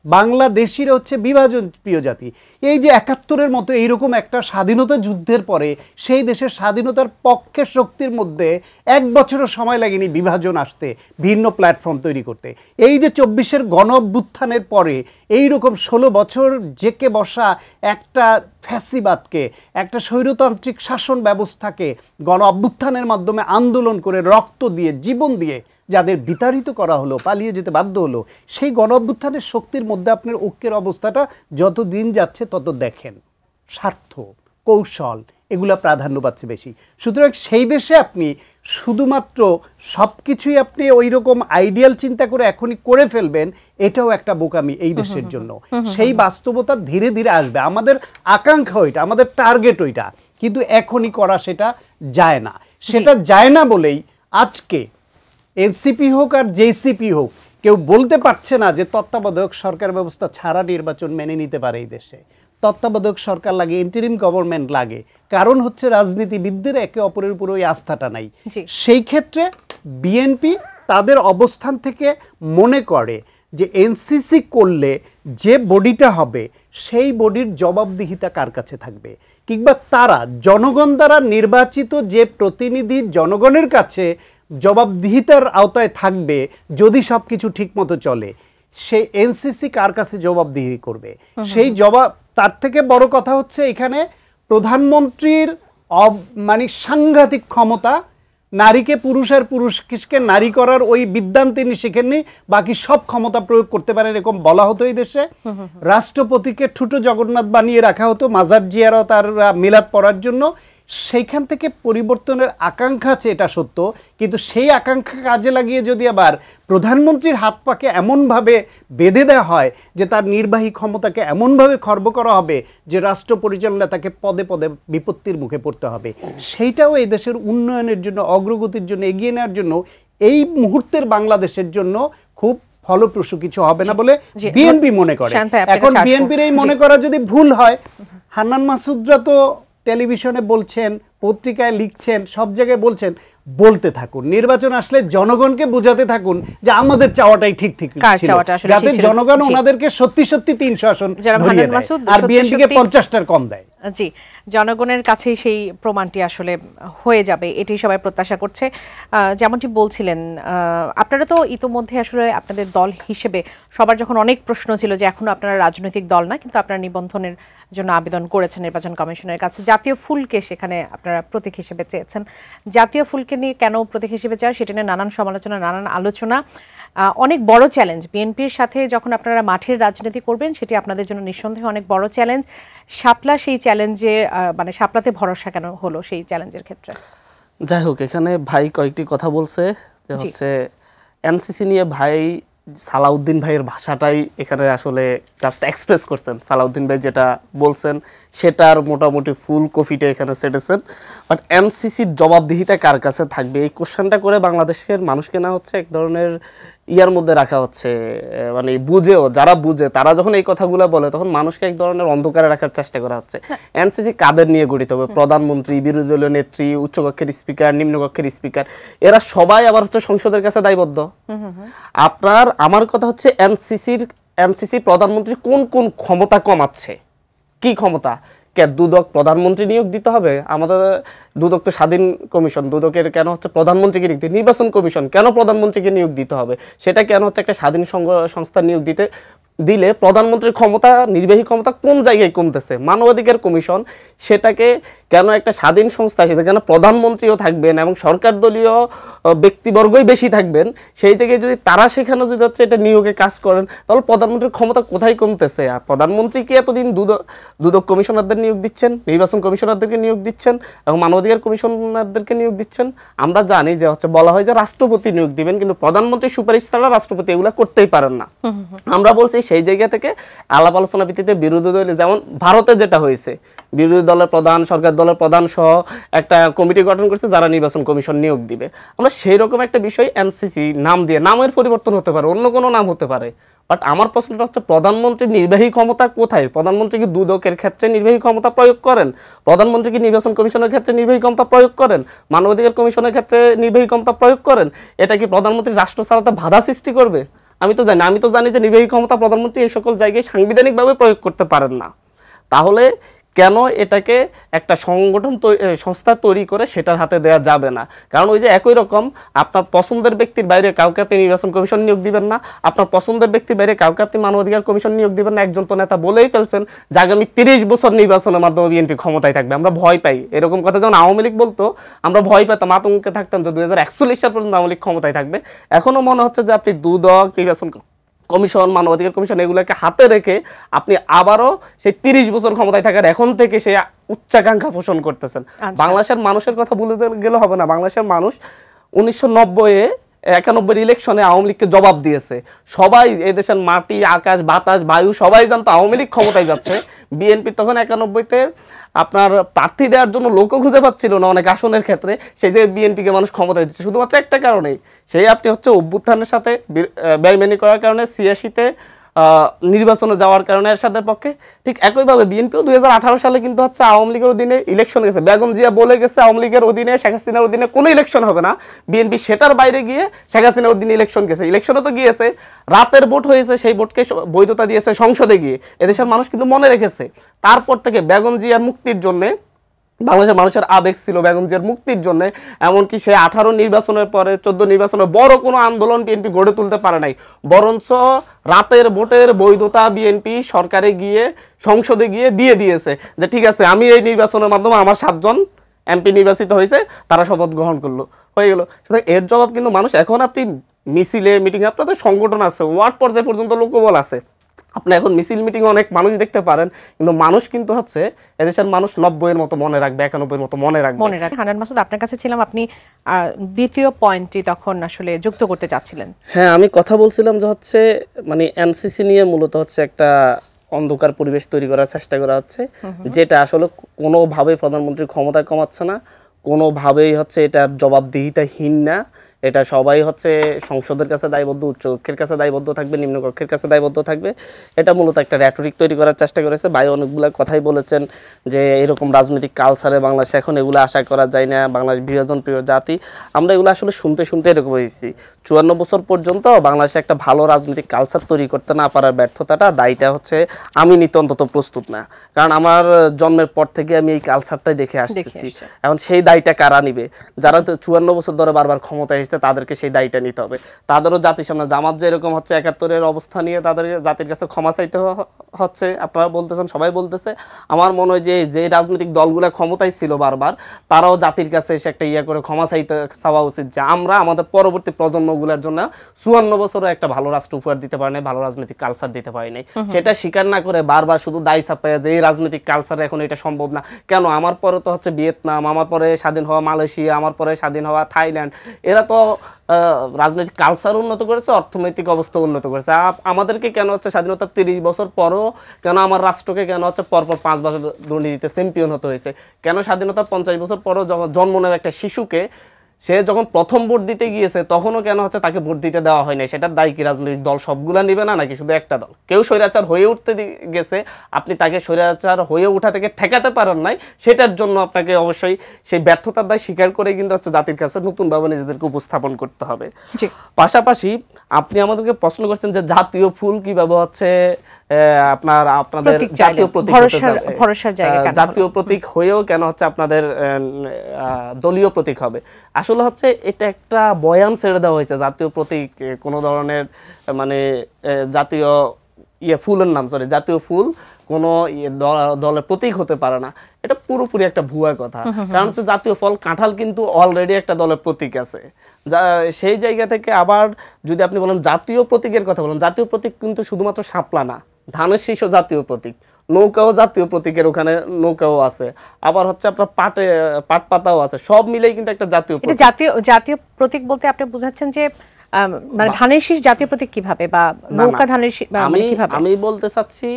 বাংলাদেশিরা হচ্ছে বিভাজন প্রিয় জাতি। এই যে 71-এর মতো এইরকম একটা স্বাধীনতা যুদ্ধের পরে সেই দেশের স্বাধীনতার পক্ষের শক্তির মধ্যে 1 বছরও সময় লাগেনি বিভাজন আসতে, ভিন্ন প্ল্যাটফর্ম তৈরি করতে। এই যে 24-এর গণ অভ্যুত্থানের পরে এইরকম 16 বছর জেকে বসা একটা ফ্যাসিবাদকে, একটা স্বৈরতান্ত্রিক শাসন ব্যবস্থাকে গণ অভ্যুত্থানের মাধ্যমে আন্দোলন করে রক্ত দিয়ে জীবন দিয়ে যাদের বিতাড়িত করা হলো, পালিয়ে যেতে বাধ্য হলো, সেই গণ অভ্যুত্থানের শক্তির মধ্যে আপনার ঐক্যের অবস্থাটা যত দিন যাচ্ছে তত দেখেন স্বার্থ, কৌশল এগুলা প্রাধান্য পাচ্ছে বেশি। সুতরাং সেই দেশে আপনি শুধুমাত্র সব কিছুই আপনি ওই রকম আইডিয়াল চিন্তা করে এখনই করে ফেলবেন, এটাও একটা বোকামি এই দেশের জন্য। সেই বাস্তবতা ধীরে ধীরে আসবে। আমাদের আকাঙ্ক্ষা ওইটা, আমাদের টার্গেট ওইটা, কিন্তু এখনই করা সেটা যায় না। সেটা যায় না বলেই আজকে এনসিপি হোক আর জেসিপি হোক কেউ বলতে পারছে না যে তত্ত্বাবধায়ক সরকার ব্যবস্থা ছাড়া নির্বাচন মেনে নিতে পারে এই দেশে। তত্ত্বাবধায়ক সরকার লাগে, ইন্টারিম গভর্নমেন্ট লাগে, কারণ হচ্ছে রাজনীতিবিদদের একে অপরের উপর ওই আস্থাটা নাই। সেই ক্ষেত্রে বিএনপি তাদের অবস্থান থেকে মনে করে যে এনসিসি করলে যে বডিটা হবে সেই বডির জবাবদিহিতা কার কাছে থাকবে, কিংবা তারা জনগণ দ্বারা নির্বাচিত যে প্রতিনিধি জনগণের কাছে জবাবদিহিতার আওতায় থাকবে যদি সব কিছু ঠিক মতো চলে, সেই এনসিসি কার কাছে জবাবদিহি করবে সেই জবাব। তার থেকে বড় কথা হচ্ছে এখানে প্রধানমন্ত্রীর মানে সাংঘাতিক ক্ষমতা, নারীকে পুরুষ আর পুরুষকে নারী করার ওই বিদ্যান তিনি শিখেননি, বাকি সব ক্ষমতা প্রয়োগ করতে পারেন এরকম বলা হতো এই দেশে। রাষ্ট্রপতিকে ঠুটো জগন্নাথ বানিয়ে রাখা হতো মাজার জিয়ারত আর মিলাদ পড়ার জন্য। সেইখান থেকে পরিবর্তনের আকাঙ্ক্ষা আছে, এটা সত্য, কিন্তু সেই আকাঙ্ক্ষা কাজে লাগিয়ে যদি আবার প্রধানমন্ত্রীর হাত পাকে এমনভাবে বেঁধে দেওয়া হয় যে তার নির্বাহী ক্ষমতাকে এমনভাবে খর্ব করা হবে যে রাষ্ট্র পরিচালনা তাকে পদে পদে বিপত্তির মুখে পড়তে হবে, সেইটাও এই দেশের উন্নয়নের জন্য, অগ্রগতির জন্য, এগিয়ে নেওয়ার জন্য এই মুহূর্তের বাংলাদেশের জন্য খুব ফলপ্রসূ কিছু হবে না বলে বিএনপি মনে করে। এখন বিএনপির এই মনে করা যদি ভুল হয়, হান্নান মাসুদরা তো টেলিভিশনে বলছেন, পত্রিকায় লিখছেন, সব জায়গায় বলছেন, বলতে থাকুন, নির্বাচন আসলে জনগণকে বোঝাতে থাকুন যে আমাদের চাওয়াটাই ঠিক ঠিক ছিল, যাতে জনগণ ওনাদেরকে সত্যি সত্যি 300 আসন ধরিয়ে দেয় আর বিএনপিকে 50টার কম দেয়। জি, জনগণের কাছেই সেই প্রমাণটি আসলে হয়ে যাবে, এটাই সবাই প্রত্যাশা করছে। যেমনটি বলছিলেন, আপনারা তো ইতোমধ্যে আসলে আপনাদের দল হিসেবে সবার যখন অনেক প্রশ্ন ছিল যে এখনো আপনারা রাজনৈতিক দল না, কিন্তু আপনারা নিবন্ধনের জন্য আবেদন করেছেন নির্বাচন কমিশনের কাছে, জাতীয় ফুলকে সেখানে আপনারা প্রতীক হিসেবে চেয়েছেন। জাতীয় ফুলকে নিয়ে কেন প্রতীক হিসেবে চায় সেটা নিয়ে নানান সমালোচনা, নানান আলোচনা, অনেক বড় চ্যালেঞ্জ। বিএনপির সাথে যখন আপনারা মাঠের রাজনীতি করবেন সেটি আপনাদের জন্য নিঃসন্দেহে অনেক বড় চ্যালেঞ্জ। শাপলা সেই চ্যালেঞ্জে মানে শাপলাতে ভরসা কেন হলো সেই চ্যালেঞ্জের ক্ষেত্রে? যাই হোক, এখানে ভাই কয়েকটি কথা বলছে যে হচ্ছে এনসিসি নিয়ে ভাই সালাউদ্দিন ভাইয়ের ভাষাটাই এখানে আসলে জাস্ট এক্সপ্রেস করছেন। সালাউদ্দিন ভাই যেটা বলছেন সেটার মোটামুটি ফুল কপিটা এখানে সেটেছেন। বাট এনসিসির জবাবদিহিতা কার কাছে থাকবে এই কোশ্চেনটা করে বাংলাদেশের মানুষকে না হচ্ছে এক ধরনের ইয়ার মধ্যে রাখা হচ্ছে, মানে বুঝেও যারা বুঝে তারা যখন এই কথাগুলো বলে তখন মানুষকে এক ধরনের অন্ধকারে রাখার চেষ্টা করা হচ্ছে। এনসিসি কাদের নিয়ে গঠিত হবে? প্রধানমন্ত্রী, বিরোধী দলীয় নেত্রী, উচ্চকক্ষের স্পিকার, নিম্নকক্ষের স্পিকার, এরা সবাই আবার হচ্ছে সংসদের কাছে দায়বদ্ধ। আমার কথা হচ্ছে এনসিসি প্রধানমন্ত্রী কোন কোন ক্ষমতা কমাচ্ছে? কি ক্ষমতা? দুদক প্রধানমন্ত্রী নিয়োগ দিতে হবে? আমাদের দুদক তো স্বাধীন কমিশন, দুদকের কেন হচ্ছে প্রধানমন্ত্রীকে নিয়োগ দিতে? নির্বাচন কমিশন কেন প্রধানমন্ত্রীকে নিয়োগ দিতে হবে? সেটা কেন হচ্ছে একটা স্বাধীন সংস্থা নিয়োগ দিলে প্রধানমন্ত্রীর ক্ষমতা, নির্বাহী ক্ষমতা কোন জায়গায় কমতেছে? মানবাধিকার কমিশন, সেটাকে কেন একটা স্বাধীন সংস্থা, সেটা কেন প্রধানমন্ত্রীও থাকবেন এবং সরকার দলীয় ব্যক্তিবর্গই বেশি থাকবেন, সেই জায়গায় যদি তারা সেখানে যদি হচ্ছে এটা নিয়োগে কাজ করেন তাহলে প্রধানমন্ত্রীর ক্ষমতা কোথায় কমতেছে? আর প্রধানমন্ত্রীকে এতদিন দুদক কমিশনারদের নিয়োগ দিচ্ছেন, নির্বাচন কমিশনারদেরকে নিয়োগ দিচ্ছেন এবং মানবাধিকার কমিশনারদেরকে নিয়োগ দিচ্ছেন। আমরা জানি যে হচ্ছে বলা হয় যে রাষ্ট্রপতি নিয়োগ দিবেন, কিন্তু প্রধানমন্ত্রীর সুপারিশ ছাড়া রাষ্ট্রপতি এগুলা করতেই পারেন না। আমরা বলছি সেই জায়গা থেকে আলাপ আলোচনা ভিত্তিতে বিরোধী দল, যেমন ভারতে যেটা হয়েছে, বিরোধী দলের প্রধান, সরকার দলের প্রধান সহ একটা কমিটি গঠন করছে যারা নির্বাচন কমিশন নিয়োগ দিবে। আমরা সেই রকম একটা বিষয় এনসিসি নাম দিয়ে, নামের পরিবর্তন হতে পারে, অন্য কোনো নাম হতে পারে, বাট আমার প্রশ্নটা হচ্ছে প্রধানমন্ত্রীর নির্বাহী ক্ষমতা কোথায়? প্রধানমন্ত্রী কি দুদকের ক্ষেত্রে নির্বাহী ক্ষমতা প্রয়োগ করেন? প্রধানমন্ত্রী কি নির্বাচন কমিশনের ক্ষেত্রে নির্বাহী ক্ষমতা প্রয়োগ করেন? মানবাধিকার কমিশনের ক্ষেত্রে নির্বাহী ক্ষমতা প্রয়োগ করেন? এটা কি প্রধানমন্ত্রী রাষ্ট্র চালাতে বাধা সৃষ্টি করবে? আমি তো জানি যে নির্বাহী ক্ষমতা প্রধানমন্ত্রী এই সকল জায়গায় সাংবিধানিকভাবে প্রয়োগ করতে পারেন না। তাহলে কেন এটাকে একটা সংস্থা তৈরি করে সেটার হাতে দেওয়া যাবে না? কারণ ওই যে একই রকম আপনার পছন্দের ব্যক্তির বাইরে কাউকে আপনি নির্বাচন কমিশন নিয়োগ দিবেন না, আপনার পছন্দের ব্যক্তির বাইরে কাউকে আপনি মানবাধিকার কমিশন নিয়োগ দিবেন না। একজন তো নেতা বলেই ফেলছেন যে আগামী 30 বছর নির্বাচনের মাধ্যমে বিএনপি ক্ষমতায় থাকবে। আমরা ভয় পাই, এরকম কথা যখন আওয়ামী লীগ বলতো আমরা ভয় পেতাম, আতঙ্কে থাকতাম যে 2041 সাল পর্যন্ত আওয়ামী লীগ ক্ষমতায় থাকবে। এখনো মনে হচ্ছে যে আপনি দুদক, নির্বাচন কমিশন, মানবাধিকার কমিশন এগুলোকে হাতে রেখে আপনি আবারও সেই 30 বছর ক্ষমতায় থাকার এখন থেকে সেই উচ্চাকাঙ্ক্ষা পোষণ করতেছেন। বাংলাদেশের মানুষের কথা বলে গেলে হবে না। বাংলাদেশের মানুষ 1991 ইলেকশনে আওয়ামী লীগকে জবাব দিয়েছে। সবাই এদেশের মাটি, আকাশ, বাতাস, বায়ু সবাই জানতো আওয়ামী লীগ ক্ষমতায় যাচ্ছে। বিএনপি তখন 91-তে আপনার প্রার্থী দেওয়ার জন্য লোকও খুঁজে পাচ্ছিল না অনেক আসনের ক্ষেত্রে। সেই যে বিএনপিকে মানুষ ক্ষমতায় দিচ্ছে শুধুমাত্র একটা কারণেই, সেই আপনি হচ্ছে অভ্যুত্থানের সাথে বেইমানি করার কারণে, 86-তে নির্বাচনে যাওয়ার কারণে এরশাদের পক্ষে। ঠিক একইভাবে বিএনপিও 2018 সালে কিন্তু হচ্ছে আওয়ামী লীগের অধীনে ইলেকশন গেছে। বেগম জিয়া বলে গেছে আওয়ামী লীগের অধীনে, শেখ হাসিনার অধীনে কোনো ইলেকশন হবে না। বিএনপি সেটার বাইরে গিয়ে শেখ হাসিনার অধীনে ইলেকশন গেছে। ইলেকশনে তো গিয়েছে, রাতের ভোট হয়েছে, সেই ভোটকে বৈধতা দিয়েছে সংসদে গিয়ে। এদেশের মানুষ কিন্তু মনে রেখেছে। তারপর থেকে বেগম জিয়ার মুক্তির জন্যে বাংলাদেশের মানুষের আবেগ ছিল বেগম জিয়ার মুক্তির জন্য। এমনকি সে 18 নির্বাচনের পরে 14 নির্বাচনের বড় কোনো আন্দোলন বিএনপি গড়ে তুলতে পারে নাই, বরঞ্চ রাতের ভোটের বৈধতা বিএনপি সরকারে গিয়ে, সংসদে গিয়ে দিয়ে দিয়েছে যে ঠিক আছে আমি এই নির্বাচনের মাধ্যমে আমার 7 জন এমপি নির্বাচিত হয়েছে, তারা শপথ গ্রহণ করলো, হয়ে গেল। সুতরাং এর জবাব কিন্তু মানুষ এখন আপনি মিছিলে, মিটিংয়ে, আপনাদের সংগঠন আছে, ওয়ার্ড পর্যায়ে পর্যন্ত লোকবল আছে, আপনি এখন মিছিল মিটিং অনেক মানুষ দেখতে পারেন, কিন্তু মানুষ কিন্তু হচ্ছে এদেশের মানুষ 90-এর মতো মনে রাখবে, 91-এর মতো মনে রাখবে। হান্নান মাসুদ, আপনার কাছে ছিলাম, আপনি দ্বিতীয় পয়েন্টটি তখন আসলে যুক্ত করতে চাচ্ছিলেন। হ্যাঁ, আমি কথা বলছিলাম যে হচ্ছে মানে এনসিসি নিয়ে মূলত হচ্ছে একটা অন্ধকার পরিবেশ তৈরি করার চেষ্টা করা হচ্ছে, যেটা আসলে কোনোভাবেই প্রধানমন্ত্রীর ক্ষমতা কমাচ্ছে না, কোনোভাবেই হচ্ছে এটার জবাবদিহিতাহীন না। এটা সবাই হচ্ছে সংসদের কাছে দায়বদ্ধ, উচ্চকক্ষের কাছে দায়বদ্ধ থাকবে, নিম্নকক্ষের কাছে দায়বদ্ধ থাকবে। এটা মূলত একটা র‍্যাটরিক তৈরি করার চেষ্টা করেছে। ভাই অনেকগুলো কথাই বলেছেন যে এরকম রাজনৈতিক কালচারে বাংলাদেশে এখন এগুলো আশা করা যায় না, বাংলাদেশ বিভাজন প্রিয় জাতি। আমরা এগুলো আসলে শুনতে শুনতে এরকম হয়েছি। 54 বছর পর্যন্ত বাংলাদেশে একটা ভালো রাজনৈতিক কালচার তৈরি করতে না পারার ব্যর্থতাটা, দায়টা হচ্ছে আমি নিতে অন্তত প্রস্তুত না। কারণ আমার জন্মের পর থেকে আমি এই কালচারটাই দেখে আসতেছি। এখন সেই দায়টা কারা নিবে? যারা 54 বছর ধরে বারবার ক্ষমতায় তাদেরকে সেই দায়টা নিতে হবে। তাদেরও জাতির সামনে, জামাত যেরকম হচ্ছে 71-এর অবস্থা নিয়ে তাদের জাতির কাছে ক্ষমা চাইতে হচ্ছে, আপনারা বলতেছেন, সবাই বলতেছে। আমার মনে হয় যে রাজনৈতিক দলগুলো ক্ষমতায় ছিল বারবার, তারাও জাতির কাছে এসে একটা করে ক্ষমা চাওয়া উচিত যে আমরা আমাদের পরবর্তী প্রজন্মগুলোর জন্য 54 বছরে একটা ভালো রাষ্ট্র উপহার দিতে পারি নাই, ভালো রাজনৈতিক কালচার দিতে পারি নাই। সেটা স্বীকার না করে বারবার শুধু দায় চাপায় যে এই রাজনৈতিক কালচার এখন এটা সম্ভব না। কেন? আমার পরে তো হচ্ছে ভিয়েতনাম, আমার পরে স্বাধীন হওয়া মালয়েশিয়া, আমার পরে স্বাধীন হওয়া থাইল্যান্ড, এরা তো রাজনৈতিক কালচার উন্নত করেছে, অর্থনৈতিক অবস্থা উন্নত করেছে। আমাদেরকে কেন হচ্ছে স্বাধীনতার 30 বছর পরও কেন আমার রাষ্ট্রকে কেন হচ্ছে পরপর 5 বছর দুর্নীতিতে চ্যাম্পিয়ন হতে হয়েছে? কেন স্বাধীনতার 50 বছর পরও যখন জন্ম নেওয়া একটা শিশুকে সে যখন প্রথম ভোট দিতে গিয়েছে তখনও কেন হচ্ছে তাকে ভোট দিতে দেওয়া হয় নাই? সেটার দায় কি রাজনৈতিক দল সবগুলা নিবে না, নাকি শুধু একটা দল? কেউ স্বৈরাচার হয়ে উঠতে গেছে, আপনি তাকে স্বৈরাচার হয়ে ওঠা থেকে ঠেকাতে পারেন নাই, সেটার জন্য আপনাকে অবশ্যই সেই ব্যর্থতার দায় স্বীকার করে কিন্তু হচ্ছে জাতির কাছে নতুনভাবে নিজেদেরকে উপস্থাপন করতে হবে। পাশাপাশি আপনি আমাদেরকে প্রশ্ন করছেন যে জাতীয় ফুল কিভাবে হচ্ছে আপনাদের জাতীয় প্রতীক, জাতীয় প্রতীক হয়েও কেন হচ্ছে আপনাদের দলীয় প্রতীক হবে? আসলে হচ্ছে এটা একটা বয়ান ছেড়ে দেওয়া হয়েছে, জাতীয় প্রতীক কোনো ধরনের মানে জাতীয় ফুলের নাম, জাতীয় ফুল কোনো দলের প্রতীক হতে পারে না। এটা পুরোপুরি একটা ভুয়া কথা। কারণ হচ্ছে জাতীয় ফল কাঁঠাল কিন্তু অলরেডি একটা দলের প্রতীক আছে। সেই জায়গা থেকে আবার যদি আপনি বলেন জাতীয় প্রতীকের কথা বলেন, জাতীয় প্রতীক কিন্তু শুধুমাত্র শাপলা না, ধানের শীষও জাতীয় প্রতীক, নৌকাও জাতীয় প্রতীকের, ওখানে নৌকাও আছে, আবার হচ্ছে আপনার পাট পাতাও আছে, সব মিলেই কিন্তু একটা জাতীয় প্রতীক। জাতীয় প্রতীক বলতে আপনি বোঝাচ্ছেন যে মানে ধানের শীষ জাতীয় প্রতীক কিভাবে, বা নৌকা ধানের শীষ কিভাবে? আমি বলতে চাচ্ছি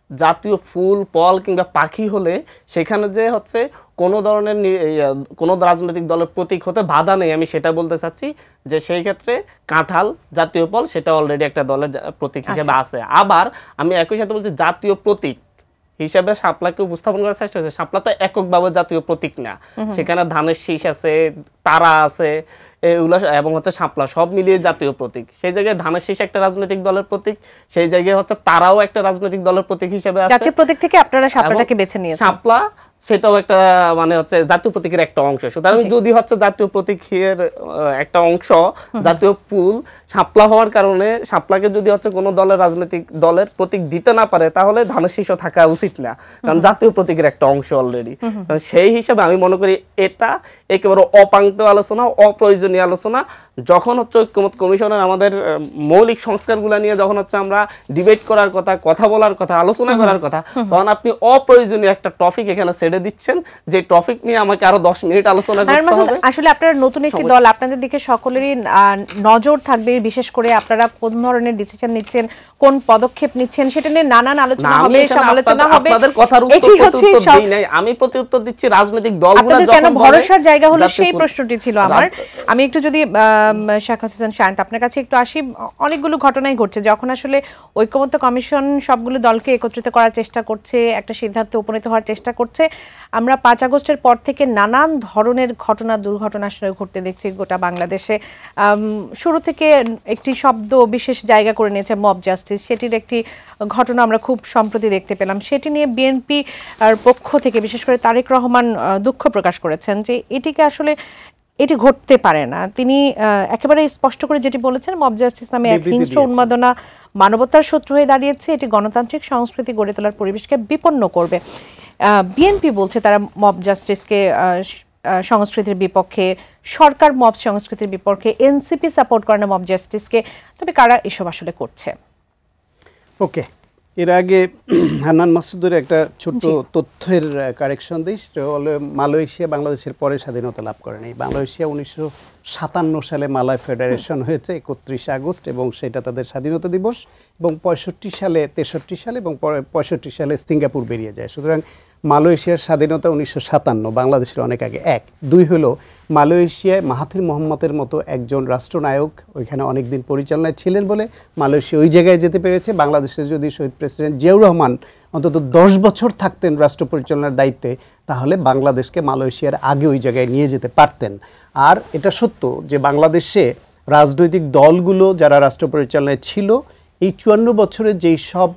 জাতীয় ফুল, ফল কিংবা পাখি হলে সেখানে যে হচ্ছে কোনো ধরনের কোনো রাজনৈতিক দলের প্রতীক হতে বাধা নেই, আমি সেটা বলতে চাচ্ছি। যে সেই ক্ষেত্রে কাঁঠাল জাতীয় ফল, সেটা অলরেডি একটা দলের প্রতীক হিসেবে আছে। আবার আমি একই সাথে বলছি জাতীয় প্রতীক হিসাবে শাপলাকে উপস্থাপন করার চেষ্টা হয়েছে। শাপলা তো এককভাবে জাতীয় প্রতীক না, সেখানে ধানের শীষ আছে, তারা আছে, এগুলো এবং হচ্ছে শাপলা সব মিলিয়ে জাতীয় প্রতীক। সেই জায়গায় ধানের শীষ একটা রাজনৈতিক দলের প্রতীক, সেই জায়গায় হচ্ছে তারাও একটা রাজনৈতিক দলের প্রতীক হিসেবে আছে। জাতীয় প্রতীক থেকে আপনারা শাপলাটাকে বেছে নিয়েছেন। শাপলা সেটাও একটা মানে হচ্ছে জাতীয় প্রতীকের একটা অংশ। সুতরাং যদি হচ্ছে জাতীয় প্রতীকের একটা অংশ জাতীয় ফুল শাপলা হওয়ার কারণে শাপলাকে যদি হচ্ছে কোনো দলের রাজনৈতিক দলের প্রতীক দিতে না পারে, তাহলে ধানের শীষও থাকা উচিত না, কারণ জাতীয় প্রতীকের একটা অংশ অলরেডি। সেই হিসাবে আমি মনে করি এটা একেবারে অপাঙ্ক্ত আলোচনা, অপ্রয়োজনীয় আলোচনা। যখন হচ্ছে ঐক্যমত কমিশনের আমাদের মৌলিক সংস্কারগুলো নিয়ে যখন হচ্ছে আমরা ডিবেট করার কথা, কথা বলার কথা, আলোচনা করার কথা, তখন আপনি অপ্রয়োজনীয় একটা টপিক এখানে ছেড়ে দিচ্ছেন, যে টপিক নিয়ে আমাকে আরো 10 মিনিট আলোচনা করতে হবে। আসলে আপনারা নতুন একটি দল, আপনাদের দিকে সকলেরই নজর থাকবে, বিশেষ করে আপনারা কোন ধরনের ডিসিশন নিচ্ছেন, কোন পদক্ষেপ নিচ্ছেন, সেটা নিয়ে নানান আলোচনা হবে, সমালোচনা হবে। আপনাদের কথার উত্তর দেই নাই, আমি প্রত্যুত্তর দিচ্ছি। রাজনৈতিক দলগুলো যখন ভরসার জায়গা হলো, সেই প্রশ্নটি ছিল আমার। আমি একটু যদি শাখাওয়াত হোসেন শান্ত আপনার কাছে একটু আসি, অনেকগুলো ঘটনাই ঘটছে যখন আসলে ঐক্যমত্য কমিশন সবগুলো দলকে একত্রিত করার চেষ্টা করছে, একটা সিদ্ধান্তে উপনীত হওয়ার চেষ্টা করছে। আমরা 5 আগস্টের পর থেকে নানান ধরনের ঘটনা, দুর্ঘটনা আসলে ঘটতে দেখছি গোটা বাংলাদেশে। শুরু থেকে একটি শব্দ বিশেষ জায়গা করে নিয়েছে মব জাস্টিস, সেটির একটি ঘটনা আমরা খুব সম্প্রতি দেখতে পেলাম। সেটি নিয়ে বিএনপি পক্ষ থেকে বিশেষ করে তারেক রহমান দুঃখ প্রকাশ করেছেন যে এটিকে আসলে এটি ঘটতে পারে না। তিনি একেবারে স্পষ্ট করে যেটি বলেছেন, মব জাস্টিস নামে এক হিংস্র উন্মাদনা মানবতার শত্রু হয়ে দাঁড়িয়েছে, এটি গণতান্ত্রিক সংস্কৃতি গড়ে তোলার পরিবেশকে বিপন্ন করবে। বিএনপি বলছে তারা মব জাস্টিসকে সংস্কৃতির বিপক্ষে, সরকার মব সংস্কৃতির বিপক্ষে, এনসিপি সাপোর্ট করে না মব জাস্টিসকে। তবে কারা এসব আসলে করছে? ওকে, এর আগে হান্নান মাসুদের একটা ছোট্ট তথ্যের কারেকশন দিই। সেটা হলো মালয়েশিয়া বাংলাদেশের পরে স্বাধীনতা লাভ করেনি। বাংলাদেশিয়া 1957 সালে মালয় ফেডারেশন হয়েছে 31 আগস্ট, এবং সেটা তাদের স্বাধীনতা দিবস। এবং 63 সালে এবং 65 সালে সিঙ্গাপুর বেরিয়ে যায়। সুতরাং মালয়েশিয়ার স্বাধীনতা 1957, বাংলাদেশের অনেক আগে। 1, 2 হলো মালয়েশিয়ায় মাহাথির মোহাম্মদের মতো একজন রাষ্ট্রনায়ক ওইখানে অনেক দিন পরিচালনায় ছিলেন বলে মালয়েশিয়া ওই জায়গায় যেতে পেরেছে। বাংলাদেশে যদি শহীদ প্রেসিডেন্ট জিয়াউর রহমান অন্তত 10 বছর থাকতেন রাষ্ট্র পরিচালনার দায়িত্বে, তাহলে বাংলাদেশকে মালয়েশিয়ার আগে ওই জায়গায় নিয়ে যেতে পারতেন। আর এটা সত্য যে বাংলাদেশে রাজনৈতিক দলগুলো যারা রাষ্ট্র পরিচালনায় ছিল, এই 54 বছরে যেই সব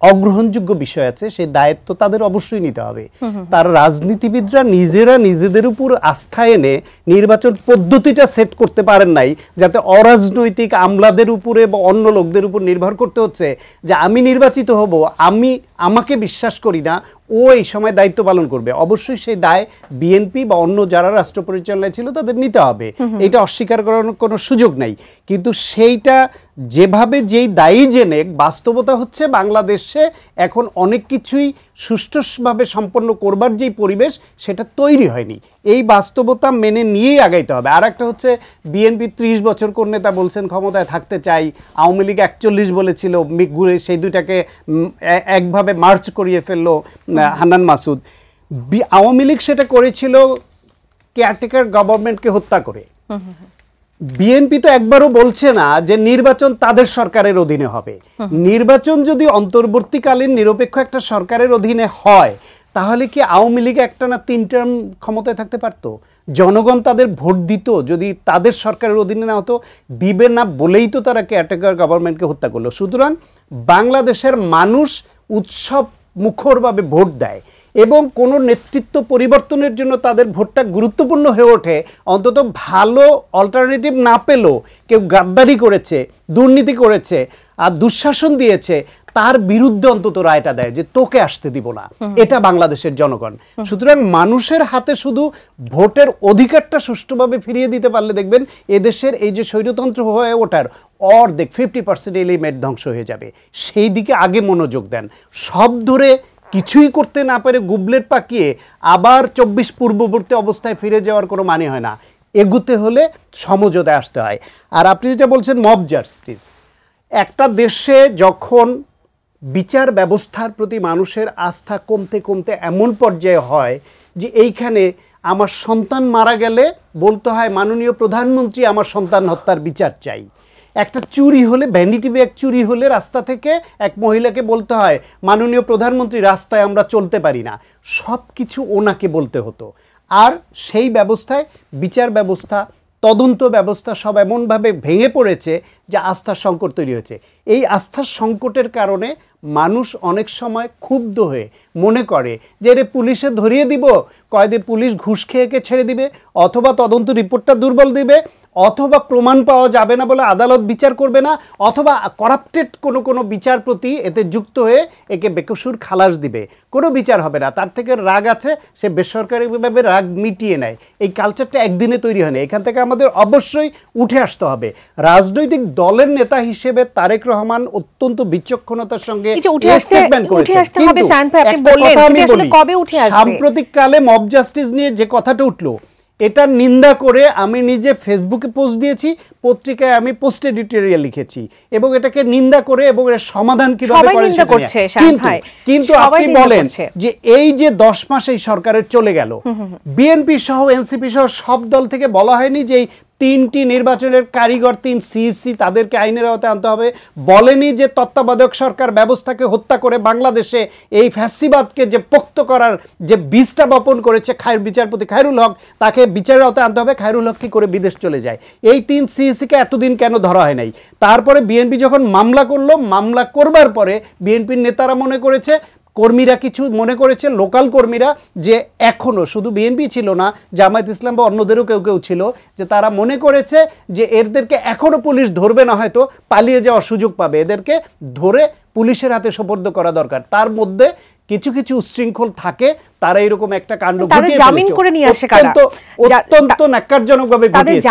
অগ্রহণযোগ্য বিষয় আছে সেই দায়িত্ব তাদের অবশ্যই নিতে হবে। তার রাজনীতিবিদরা নিজেরা নিজেদের উপর আস্থা এনে নির্বাচন পদ্ধতিটা সেট করতে পারেন নাই, যাতে অরাজনৈতিক আমলাদের উপরে বা অন্য লোকদের উপর নির্ভর করতে হচ্ছে যে আমি নির্বাচিত হব, আমাকে বিশ্বাস করি না, ও এই সময় দায়িত্ব পালন করবে। অবশ্যই সেই দায় বিএনপি বা অন্য যারা রাষ্ট্র পরিচালনায় ছিল তাদের নিতে হবে, এটা অস্বীকার করার কোনো সুযোগ নাই। কিন্তু সেইটা যেভাবে যেই দায়ী জেনে, বাস্তবতা হচ্ছে বাংলাদেশে এখন অনেক কিছুই সুষ্ঠুভাবে সম্পন্ন করবার যেই পরিবেশ সেটা তৈরি হয়নি। এই বাস্তবতা মেনে নিয়েই আগাইতে হবে। আর একটা হচ্ছে বিএনপি 30 বছর কোন নেতা বলছেন ক্ষমতায় থাকতে চাই, আওয়ামী লীগ 41 বলেছিল, ঘুরে সেই দুইটাকে একভাবে মার্চ করিয়ে ফেললো হান্নান মাসুদ। আওয়ামী লীগ সেটা করেছিল কেয়ারটেকার গভর্নমেন্টকে হত্যা করে। বিএনপি তো একবারও বলছে না যে নির্বাচন তাদের সরকারের অধীনে হবে। নির্বাচন যদি অন্তর্বর্তীকালীন নিরপেক্ষ একটা সরকারের অধীনে হয়, তাহলে কি আওয়ামী লীগ একটা না 3 টার্ম ক্ষমতায় থাকতে পারতো? জনগণ তাদের ভোট দিত যদি তাদের সরকারের অধীনে না হতো? দিবে না বলেই তো তারা কেয়ারটেকার গভর্নমেন্টকে হত্যা করলো। সুতরাং বাংলাদেশের মানুষ উৎসব মুখরভাবে ভোট দেয় এবং কোনো নেতৃত্ব পরিবর্তনের জন্য তাদের ভোটটা গুরুত্বপূর্ণ হয়ে ওঠে। অন্তত ভালো অল্টারনেটিভ না পেলেও কেউ গাদ্দারি করেছে, দুর্নীতি করেছে আর দুঃশাসন দিয়েছে, তার বিরুদ্ধে অন্তত রায়টা দেয় যে তোকে আসতে দিব না। এটা বাংলাদেশের জনগণ। সুতরাং মানুষের হাতে শুধু ভোটের অধিকারটা সুষ্ঠুভাবে ফিরিয়ে দিতে পারলে দেখবেন এদেশের এই যে স্বৈরতন্ত্র হয়ে ওঠার অর্ধেক 50% এলিমেন্ট ধ্বংস হয়ে যাবে। সেই দিকে আগে মনোযোগ দেন। সব ধরে কিছুই করতে না পারে গুবলেট পাকিয়ে আবার 24 পূর্ববর্তী অবস্থায় ফিরে যাওয়ার কোনো মানে হয় না। এগুতে হলে সমঝোতায় আসতে হয়। আর আপনি যেটা বলছেন মব জাস্টিস, একটা দেশে যখন বিচার ব্যবস্থার প্রতি মানুষের আস্থা কমতে কমতে এমন পর্যায়ে হয় যে এইখানে আমার সন্তান মারা গেলে বলতে হয় মাননীয় প্রধানমন্ত্রী আমার সন্তান হত্যার বিচার চাই, একটা চুরি হলে, ভ্যানিটি ব্যাগ চুরি হলে রাস্তা থেকে এক মহিলাকে বলতে হয় মাননীয় প্রধানমন্ত্রী রাস্তায় আমরা চলতে পারি না, সব কিছু ওনাকে বলতে হতো। আর সেই ব্যবস্থায় বিচার ব্যবস্থা, তদন্ত ব্যবস্থা সব এমনভাবে ভেঙে পড়েছে যে আস্থার সংকট তৈরি হয়েছে। এই আস্থার সংকটের কারণে মানুষ অনেক সময় ক্ষুব্ধ হয়ে মনে করে যে রে পুলিশে ধরিয়ে দিব, কয়েদে পুলিশ ঘুষ খেয়ে ছেড়ে দিবে, অথবা তদন্ত রিপোর্টটা দুর্বল দিবে, অথবা প্রমাণ পাওয়া যাবে না বলে আদালত বিচার করবে না, অথবা কারাপ্টেড কোনো বিচারপতি এতে যুক্ত হয়ে একে বেকসুর খালাস দিবে, কোনো বিচার হবে না। তার থেকে রাগ আছে, সে বেসরকারিভাবে রাগ মিটিয়ে নেয়। এই কালচারটা একদিনে তৈরি হয় না। এখান থেকে আমাদের অবশ্যই উঠে আসতে হবে। রাজনৈতিক দলের নেতা হিসেবে তারেক রহমান অত্যন্ত বিচক্ষণতার সঙ্গে স্টেটমেন্ট করেছেন, সাম্প্রতিক কালে মব জাস্টিস নিয়ে যে কথাটা উঠলো, এটা নিন্দা করে আমি নিজে ফেসবুকে পোস্ট দিয়েছি, পত্রিকায় আমি পোস্ট এডিটোরিয়াল লিখেছি, এবং এটাকে নিন্দা করে এবং এর সমাধান কিভাবে করে। কিন্তু আপনি বলেন যে এই যে 10 মাস এই সরকারের চলে গেল, বিএনপি সহ এনসিপি সহ সব দল থেকে বলা হয়নি যে 3টি নির্বাচনের কারিগর 3 সিইসি তাদেরকে আইনের আওতায় আনতে হবে, বলেনি যে তত্ত্বাবধায়ক সরকার ব্যবস্থাকে হত্যা করে বাংলাদেশে এই ফ্যাসিবাদকে যে পোক্ত করার যে বীজটা বপন করেছে বিচারপতি খায়রুল হক, তাকে বিচারের আওতায় আনতে হবে। খায়রুল হক কি করে বিদেশ চলে যায়? এই 3 সিইসিকে এতদিন কেন ধরা হয় নাই? তারপরে বিএনপি যখন মামলা করলো, মামলা করবার পরে বিএনপির নেতারা মনে করেছে, কর্মীরা কিছু মনে করেছে, লোকাল কর্মীরা, যে এখনও শুধু বিএনপি ছিল না, জামায়াত ইসলাম বা অন্যদেরও কেউ ছিল, যে তারা মনে করেছে যে এদেরকে এখনও পুলিশ ধরবে না, হয়তো পালিয়ে যাওয়ার সুযোগ পাবে, এদেরকে ধরে পুলিশের হাতে সোপর্দ করা দরকার। তার মধ্যে কিছু উচ্ছৃঙ্খল থাকে, তারা এরকম একটা কাণ্ড ঘটিয়ে অত্যন্ত ন্যাক্কারজনকভাবে ঘটিয়েছে।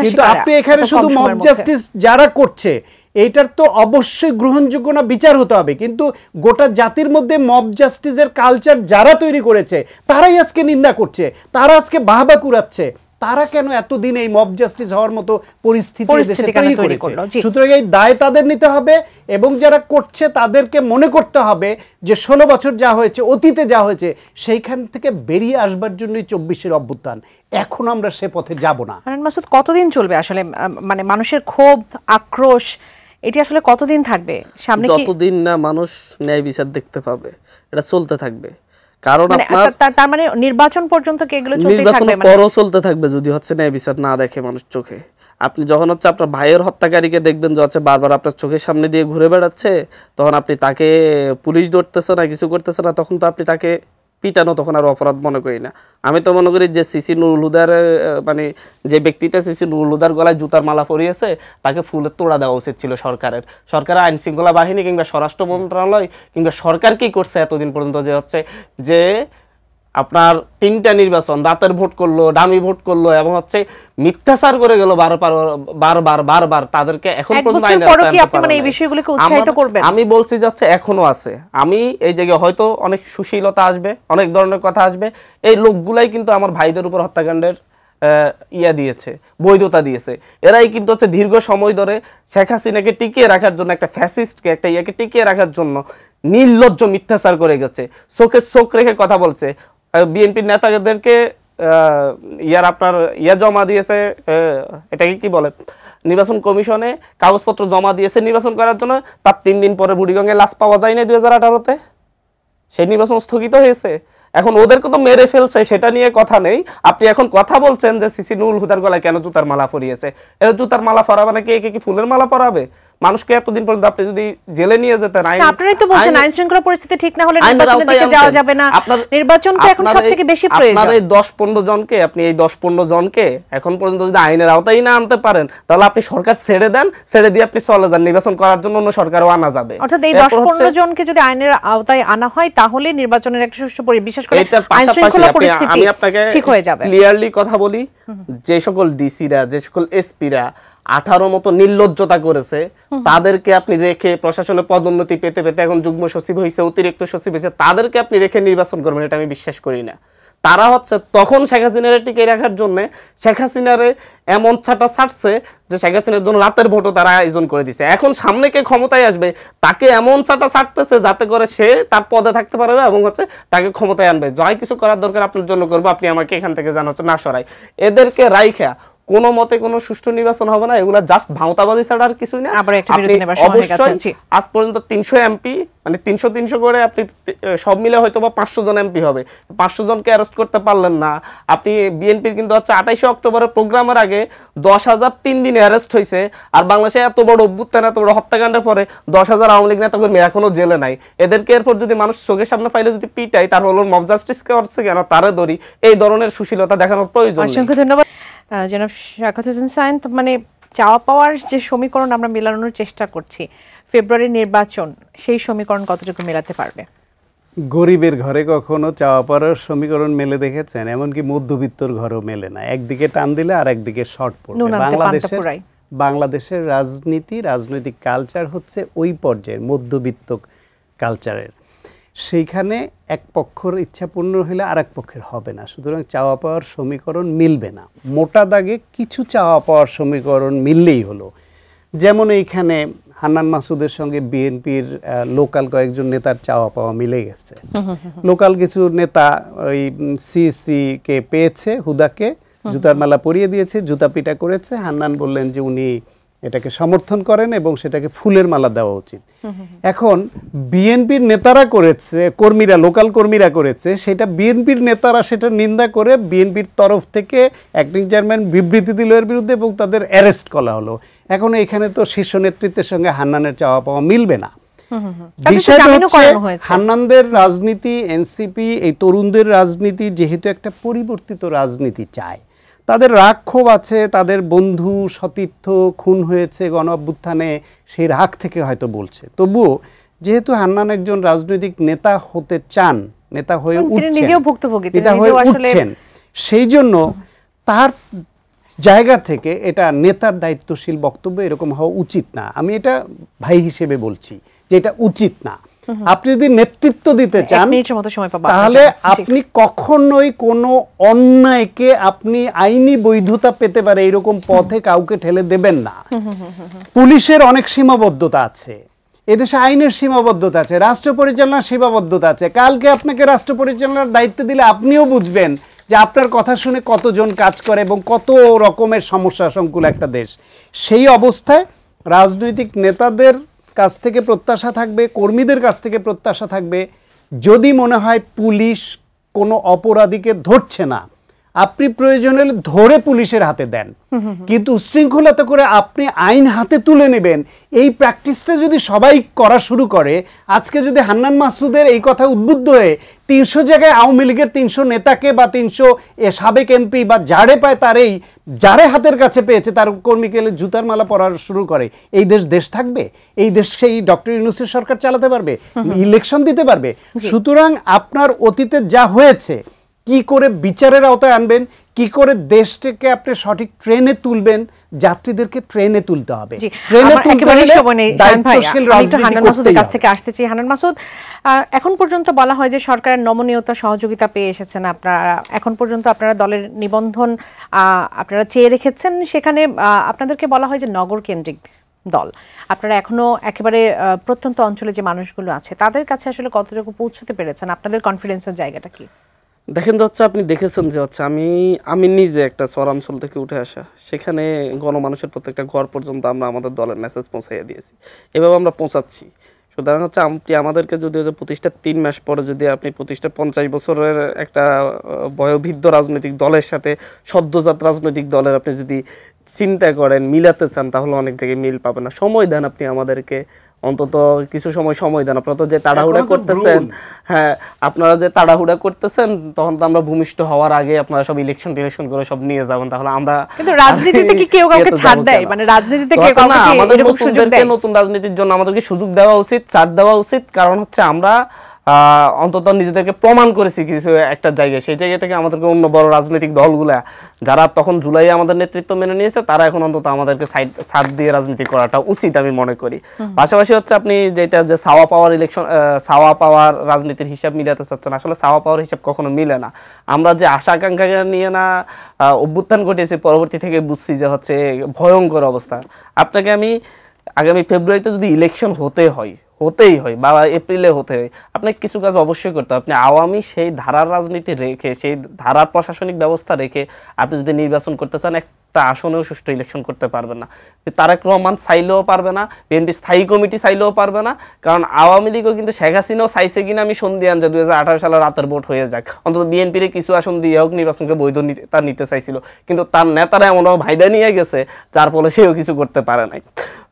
কিন্তু আপনি এখানে শুধু মব জাস্টিস যারা করছে, এইটার তো অবশ্যই গ্রহণযোগ্য না, বিচার হতে হবে। কিন্তু গোটা জাতির মধ্যে মব জাস্টিসের কালচার যারা তৈরি করেছে, তারাই আজকে নিন্দা করছে, তারা আজকে বাহবা কুড়াচ্ছে। তারা কেন এতদিন এই মব জাস্টিস হওয়ার মতো পরিস্থিতি তৈরি করেছে? সুতরাং এই দায় তাদের নিতে হবে, এবং যারা করছে তাদেরকে মনে করতে হবে যে 16 বছর যা হয়েছে, অতীতে যা হয়েছে, সেইখান থেকে বেরিয়ে আসবার জন্যই 24-এর অভ্যুত্থান। এখন আমরা সে পথে যাব না। মাসুদ, কতদিন চলবে আসলে মানে মানুষের ক্ষোভ, আক্রোশ, এটি আসলে কতদিন থাকবে? সামনে যতদিন না মানুষ ন্যায় বিচার দেখতে পাবে, এটা চলতে থাকবে। কারণ তার মানে নির্বাচন পর্যন্ত কি এগুলো চলতে থাকবে? নির্বাচন পরও চলতে থাকবে যদি হচ্ছে ন্যায় বিচার না দেখে মানুষ চোখে। আপনি যখন হচ্ছে আপনার ভাইয়ের হত্যাকারীকে দেখবেন যে হচ্ছে বারবার আপনার চোখের সামনে দিয়ে ঘুরে বেড়াচ্ছে, তখন আপনি তাকে পুলিশ ধরতেছে না, কিছু করতেছে না, তখন তো আপনি তাকে পিটানো তখন আর অপরাধ মনে করি না। আমি তো মনে করি যে সিসি নুরুল হুদার, মানে যে ব্যক্তিটা সিসি নুরুল হুদার গলায় জুতার মালা পরিয়েছে, তাকে ফুলের তোড়া দেওয়া উচিত ছিল সরকারের। সরকারের আইন শৃঙ্খলা বাহিনী কিংবা স্বরাষ্ট্র মন্ত্রণালয় কিংবা সরকার কি করছে এতদিন পর্যন্ত, যে হচ্ছে যে আপনার 3টা নির্বাচন রাতের ভোট করলো, ডামি ভোট করলো, এবং হচ্ছে মিথ্যাচার করে গেল বারবার, তাদেরকে এখন পর্যন্ত আমি বলছি যাচ্ছে এখনো আছে। আমি এই জায়গায় হয়তো অনেক সুশীলতা আসবে, অনেক ধরনের কথা আসবে, এই লোকগুলাই কিন্তু আমার ভাইদের উপর হত্যাকাণ্ডের দিয়েছে, বৈধতা দিয়েছে। এরাই কিন্তু হচ্ছে দীর্ঘ সময় ধরে শেখ হাসিনাকে টিকিয়ে রাখার জন্য, একটা ফ্যাসিস্টকে, একটা টিকিয়ে রাখার জন্য নির্লজ্জ মিথ্যাচার করে গেছে, চোখে চোখ রেখে কথা বলছে। বিএনপির নেতাদেরকে আপনার জমা দিয়েছে, এটাকে কি বলে, নির্বাচন কমিশনে কাগজপত্র জমা দিয়েছে নির্বাচন করার জন্য। তার 3 দিন পরে বুড়িগঙ্গায় লাশ পাওয়া যায় না 2018-তে, সেই নির্বাচন স্থগিত হয়েছে। এখন ওদেরকে তো মেরে ফেলছে, সেটা নিয়ে কথা নেই। আপনি এখন কথা বলছেন যে সিসি নুরুল হুদার গলায় কেন জুতার মালা পরিয়েছে। এরা জুতার মালা পরাবে নাকি, একে কি ফুলের মালা পরাবে? মানুষকে এতদিন পর্যন্ত আপনি যদি জেলে নিয়ে যেতেন, আপনারাই তো বলছেন আইন শৃঙ্খলা পরিস্থিতি ঠিক না হলে নির্বাচনের দিকে যাওয়া যাবে না। নির্বাচনকে এখন সবথেকে বেশি প্রয়োজন। আপনার এই 10-15 জনকে, আপনি এই 10-15 জনকে এখন পর্যন্ত যদি আইনের আওতায় না আনতে পারেন, তাহলে আপনি সরকার ছেড়ে দেন, ছেড়ে দিয়ে আপনি চলে যান, নির্বাচন করার জন্য অন্য সরকারও আনা যাবে। অর্থাৎ এই 10-15 জনকে যদি আইনের আওতায় আনা হয়, তাহলে নির্বাচনের একটা সুষ্ঠু পরিবেশ, বিশেষ করে আইন শৃঙ্খলা পরিস্থিতি ঠিক হয়ে যাবে। ক্লিয়ারলি কথা বলি, যে সকল ডিসিরা, যে সকল এসপিরা 18 মতো নির্লজ্জতা করেছে, তাদেরকে আপনি রেখে প্রশাসনে পদোন্নতি পেতে পেতে এখন যুগ্ম সচিব হয়েছে, অতিরিক্ত সচিব হয়েছে, তাদেরকে আপনি রেখে নির্বাচন করবেন, এটা আমি বিশ্বাস করি না। তারা হচ্ছে তখন শেখ হাসিনারে টিকে রাখার জন্য শেখ হাসিনারে এমন ছাটা ছাড়ছে যে শেখ হাসিনার জন্য রাতের ভোটও তারা আয়োজন করে দিচ্ছে। এখন সামনে কে ক্ষমতায় আসবে, তাকে এমন ছাটা ছাড়তেছে যাতে করে সে তার পদে থাকতে পারবে এবং হচ্ছে তাকে ক্ষমতায় আনবে। যাই কিছু করার দরকার আপনার জন্য করবো, আপনি আমাকে এখান থেকে জানা হচ্ছে না সরাই। এদেরকে রাইখা কোনো মতে কোনো সুষ্ঠু নির্বাচন হবে না, এগুলা জাস্ট ভাঁওতাবাজি ছাড়া আর কিছুই না। আবার একটা বিরতি নেবার সময় হয়ে গেছে। জি। আজ পর্যন্ত 300 এমপি, মানে 300 করে আপনি সব মিলে হয়তো বা 500 জন এমপি হবে, 500 জনকে অ্যারেস্ট করতে পারলেন না আপনি। বিএনপির কিন্তু হচ্ছে 28 অক্টোবরের প্রোগ্রামের আগে 10,000 3 দিনে অ্যারেস্ট হয়েছে, আর বাংলাদেশে এত বড় অভ্যুত্থান, এত বড় হত্যাকাণ্ডের পরে 10,000 আওয়ামী লীগ নেতাকর্মী এখনো জেলে নাই। এদেরকে এরপর যদি মানুষ চোখের সামনে পাইলে যদি পিটাই, তার হলো মব জাস্টিস করছে কেন, তারে ধরি, এই ধরনের সুশীলতা দেখানোর প্রয়োজন নেই। অসংখ্য ধন্যবাদ জনাব শাখাওয়াত হোসেন সায়েন। মানে চাওয়া পাওয়ার যে সমীকরণ আমরা মেলানোর চেষ্টা করছি, ফেব্রুয়ারি নির্বাচন সেই সমীকরণ কতটুকু মেলাতে পারবে? গরিবের ঘরে কখনো চাওয়া পাওয়ার সমীকরণ মেলে দেখেছেন? এমনকি মধ্যবিত্তর ঘরেও মেলে না। একদিকে টান দিলে আর একদিকে শর্ট পড়বে। বাংলাদেশের রাজনৈতিক কালচার হচ্ছে ওই পর্যায়ের মধ্যবিত্ত কালচারের। সেইখানে এক পক্ষের ইচ্ছা পূর্ণ হলে আর এক পক্ষের হবে না, সুতরাং চাওয়া পাওয়ার সমীকরণ মিলবে না। মোটা দাগে কিছু চাওয়া পাওয়ার সমীকরণ মিললেই হলো। যেমন এইখানে হান্নান মাসুদের সঙ্গে বিএনপির লোকাল কয়েকজন নেতার চাওয়া পাওয়া মিলে গেছে। লোকাল কিছু নেতা ওই সিসি কে পেয়েছে, হুদাকে জুতার মালা পরিয়ে দিয়েছে, জুতা পিটা করেছে। হান্নান বললেন যে উনি এটাকে সমর্থন করেন এবং সেটাকে ফুলের মালা দেওয়া উচিত। এখন বিএনপির নেতারা করেছে, লোকাল কর্মীরা করেছে, সেটা বিএনপির নেতারা সেটা নিন্দা করে বিএনপির তরফ থেকে অ্যাক্টিং চেয়ারম্যান বিবৃতি দিল এর বিরুদ্ধে এবং তাদের অ্যারেস্ট করা হলো। এখন এখানে তো শীর্ষ নেতৃত্বের সঙ্গে হান্নানের চাওয়া পাওয়া মিলবে না। বিষয়টা হচ্ছে হান্নানদের রাজনীতি, এনসিপি এই তরুণদের রাজনীতি যেহেতু একটা পরিবর্তিত রাজনীতি চায়, তাদের রাগ ক্ষোভ আছে, তাদের বন্ধু সতীর্থ খুন হয়েছে গণ অভ্যুত্থানে, সেই রাগ থেকে হয়তো বলছে। তবুও যেহেতু হান্নান একজন রাজনৈতিক নেতা হতে চান, নেতা হয়ে উঠছেন, সেই জন্য তার জায়গা থেকে এটা নেতার দায়িত্বশীল বক্তব্য এরকম হওয়া উচিত না। আমি এটা ভাই হিসেবে বলছি যে এটা উচিত না। আপনি যদি নেতৃত্ব দিতে চান তাহলে আপনি কখনোই কোনো অন্যায়কে আপনি আইনি বৈধতা পেতে পারে এরকম পথে কাউকে ঠেলে দেবেন না। পুলিশের অনেক সীমাবদ্ধতা আছে, এদেশে আইনের সীমাবদ্ধতা আছে, রাষ্ট্র পরিচালনার সীমাবদ্ধতা আছে। কালকে আপনাকে রাষ্ট্র পরিচালনার দায়িত্ব দিলে আপনিও বুঝবেন যে আপনার কথা শুনে কতজন কাজ করে এবং কত রকমের সমস্যা সংকুল একটা দেশ। সেই অবস্থায় রাজনৈতিক নেতাদের কাছ থেকে প্রত্যাশা থাকবে, কর্মীদের কাছ থেকে প্রত্যাশা থাকবে, যদি মনে হয় পুলিশ কোনো অপরাধীকে ধরছে না, আপনি প্রয়োজন হলে ধরে পুলিশের হাতে দেন, কিন্তু উশৃঙ্খলতা করে আপনি আইন হাতে তুলে নেবেন, এই প্র্যাকটিসটা যদি সবাই করা শুরু করে, আজকে যদি হান্নান মাসুদের এই কথা উদ্বুদ্ধ হয়ে 300 জায়গায় আওয়ামী লীগের 300 নেতাকে বা 300 সাবেক এমপি বা যারে পায় তারেই, যারে হাতের কাছে পেয়েছে তার কর্মীকে জুতার মালা পরার শুরু করে, এই দেশ থাকবে? এই দেশ সেই ডক্টর ইউনূসের সরকার চালাতে পারবে? ইলেকশন দিতে পারবে? সুতরাং আপনার অতীতে যা হয়েছে কি করে বিচারের আওতায় আনবেন, কি করে দেশটাকে আপনি সঠিক ট্রেনে তুলবেন, যাত্রীদেরকে ট্রেনে তুলতে হবে। হান্নান মাসুদ, এখন পর্যন্ত বলা হয় যে সরকারের নমনীয়তা সহযোগিতা পেয়ে এসেছেন আপনারা, এখন পর্যন্ত আপনারা দলের নিবন্ধন আপনারা চেয়ে রেখেছেন, সেখানে আপনাদেরকে বলা হয় যে নগর কেন্দ্রিক দল, আপনারা এখনো একেবারে প্রত্যন্ত অঞ্চলে যে মানুষগুলো আছে তাদের কাছে আসলে কতটুকু পৌঁছতে পেরেছেন? আপনাদের কনফিডেন্সের জায়গাটা কি? দেখেন যে হচ্ছে আপনি দেখেছেন যে হচ্ছে আমি নিজে একটা চরাঞ্চল থেকে উঠে আসা, সেখানে গণমানুষের প্রত্যেকটা ঘর পর্যন্ত আমরা আমাদের দলের মেসেজ পৌঁছাইয়া দিয়েছি, এভাবে আমরা পৌঁছাচ্ছি। সুতরাং হচ্ছে আপনি আমাদেরকে যদি প্রতিষ্ঠার 3 মাস পরে যদি আপনি প্রতিষ্ঠা 50 বছরের একটা বয়োবৃদ্ধ রাজনৈতিক দলের সাথে সদ্যজাত রাজনৈতিক দলের আপনি যদি চিন্তা করেন, মিলাতে চান, তাহলে অনেক জায়গায় মিল পাবেন না। সময় দেন আপনি আমাদেরকে, অন্তত কিছু সময় দেন। আপনারা তো যে তাড়াহুড়া করতেছেন, হ্যাঁ আপনারা যে তাড়াহুড়া করতেছেন, তখন তো আমরা ভূমিষ্ঠ হওয়ার আগে আপনারা সব ইলেকশন করে সব নিয়ে যাবেন, তাহলে আমরা কিন্তু রাজনীতিতে কি কেউ কাউকে ছাড় দেয়? মানে রাজনীতিতে কেউ কাউকে আমাদের নতুন রাজনীতির জন্য আমাদেরকে সুযোগ দেওয়া উচিত, ছাড় দেওয়া উচিত। কারণ হচ্ছে আমরা অন্তত নিজেদেরকে প্রমাণ করেছি কিছু একটা জায়গায়, সেই জায়গা থেকে আমাদেরকে অন্য বড় রাজনৈতিক দলগুলা যারা তখন জুলাই আমাদের নেতৃত্ব মেনে নিয়েছে, তারা এখন অন্তত আমাদেরকে সাইড দিয়ে রাজনীতি করাটা উচিত আমি মনে করি। পাশাপাশি হচ্ছে আপনি যেটা যে সাওয়া পাওয়ার রাজনীতির হিসাব মিলাতে চাচ্ছেন, আসলে সাওয়া পাওয়ার হিসাব কখনো মিলে না। আমরা যে আশা আকাঙ্ক্ষা নিয়ে না অভ্যুত্থান ঘটিয়েছি, পরবর্তী থেকে বুঝছি যে হচ্ছে ভয়ঙ্কর অবস্থা। আপনাকে আমি আগামী ফেব্রুয়ারিতে যদি ইলেকশন হতেই হয় বা এপ্রিলে হতে হয়, আপনাকে কিছু কাজ অবশ্যই করতে হবে। আপনি আওয়ামী সেই ধারার রাজনীতি রেখে, সেই ধারার প্রশাসনিক ব্যবস্থা রেখে আপনি যদি নির্বাচন করতে চান, একটা আসনেও সুষ্ঠু ইলেকশন করতে পারবে না। তারেক রহমান চাইলেও পারবে না, বিএনপি স্থায়ী কমিটি চাইলেও পারবে না, কারণ আওয়ামী লীগও কিন্তু শেখ হাসিনাও চাইছে কিনা আমি সন্দেহান যে 2018 সালে রাতের ভোট হয়ে যাক, অন্তত বিএনপির কিছু আসন দিয়ে হোক নির্বাচনকে বৈধ তার নিতে চাইছিল, কিন্তু তার নেতারা এমনভাবে ভাইদা নিয়ে গেছে যার ফলে সেও কিছু করতে পারে নাই।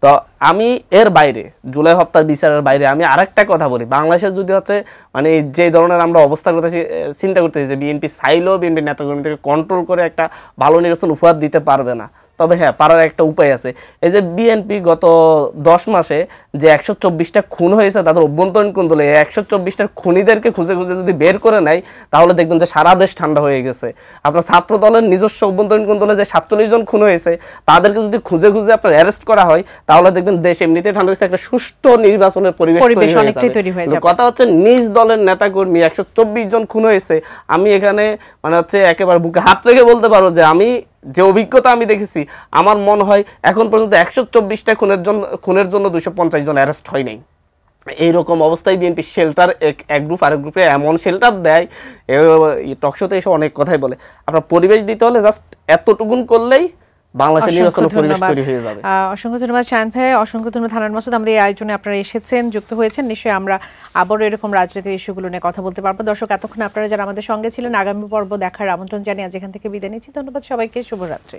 তো আমি এর বাইরে, জুলাই হত্যার বিচারের বাইরে আমি আরেকটা কথা বলি, বাংলাদেশের যদি হচ্ছে মানে যে ধরনের আমরা অবস্থা করতেছি, চিন্তা করতেছি যে বিএনপি চাইলেও বিএনপি নেতাকর্মীদেরকে কন্ট্রোল করে একটা ভালো নির্বাচন উপহার দিতে পারবে না, তবে হ্যাঁ পারার একটা উপায় আছে। এই যে বিএনপি গত 10 মাসে যে 124টা খুন হয়েছে তাদের অভ্যন্তরীণ কোন্দলে, 124টার খুনিদেরকে খুঁজে খুঁজে যদি বের করে নেয় তাহলে দেখবেন যে সারা দেশ ঠান্ডা হয়ে গেছে। আপনার ছাত্র দলের নিজস্ব অভ্যন্তরীণ কোন্দলে যে 47 জন খুন হয়েছে তাদেরকে যদি খুঁজে খুঁজে আপনার অ্যারেস্ট করা হয় তাহলে দেখবেন দেশ এমনিতেই ঠান্ডা হয়েছে, একটা সুষ্ঠু নির্বাচনের পরিবেশ তৈরি হয়ে যাবে। কথা হচ্ছে নিজ দলের নেতাকর্মী 124 জন খুন হয়েছে, আমি এখানে মানে হচ্ছে একেবারে বুকে হাত রেখে বলতে পারো যে আমি যে অভিজ্ঞতা আমি দেখেছি, আমার মনে হয় এখন পর্যন্ত 124টা খুনের জন্য 250 জন অ্যারেস্ট হয় নাই। এইরকম অবস্থায় বিএনপি শেল্টার এক গ্রুপ আরেক গ্রুপে এমন শেল্টার দেয়, টকশোতে এসে অনেক কথাই বলে। আপনার পরিবেশ দিতে হলে জাস্ট এতটুকুন করলেই বাংলাদেশের নির্বাচনের পরিবেশ তৈরি হয়ে যাবে। অসংখ্য ধন্যবাদ শায়ন ভাই, অসংখ্য ধন্যবাদ হানান মাসুদ, আমাদের এই আয়োজনে আপনারা এসেছেন, যুক্ত হয়েছেন। নিশ্চয়ই আমরা আবারও এরকম রাজনীতির ইস্যুগুলো নিয়ে কথা বলতে পারবো। দর্শক, এতক্ষণ আপনারা যারা আমাদের সঙ্গে ছিলেন, আগামী পর্ব দেখার আমন্ত্রণ জানিয়ে আজ এখান থেকে বিদায় নিচ্ছি। ধন্যবাদ সবাইকে, শুভরাত্রি।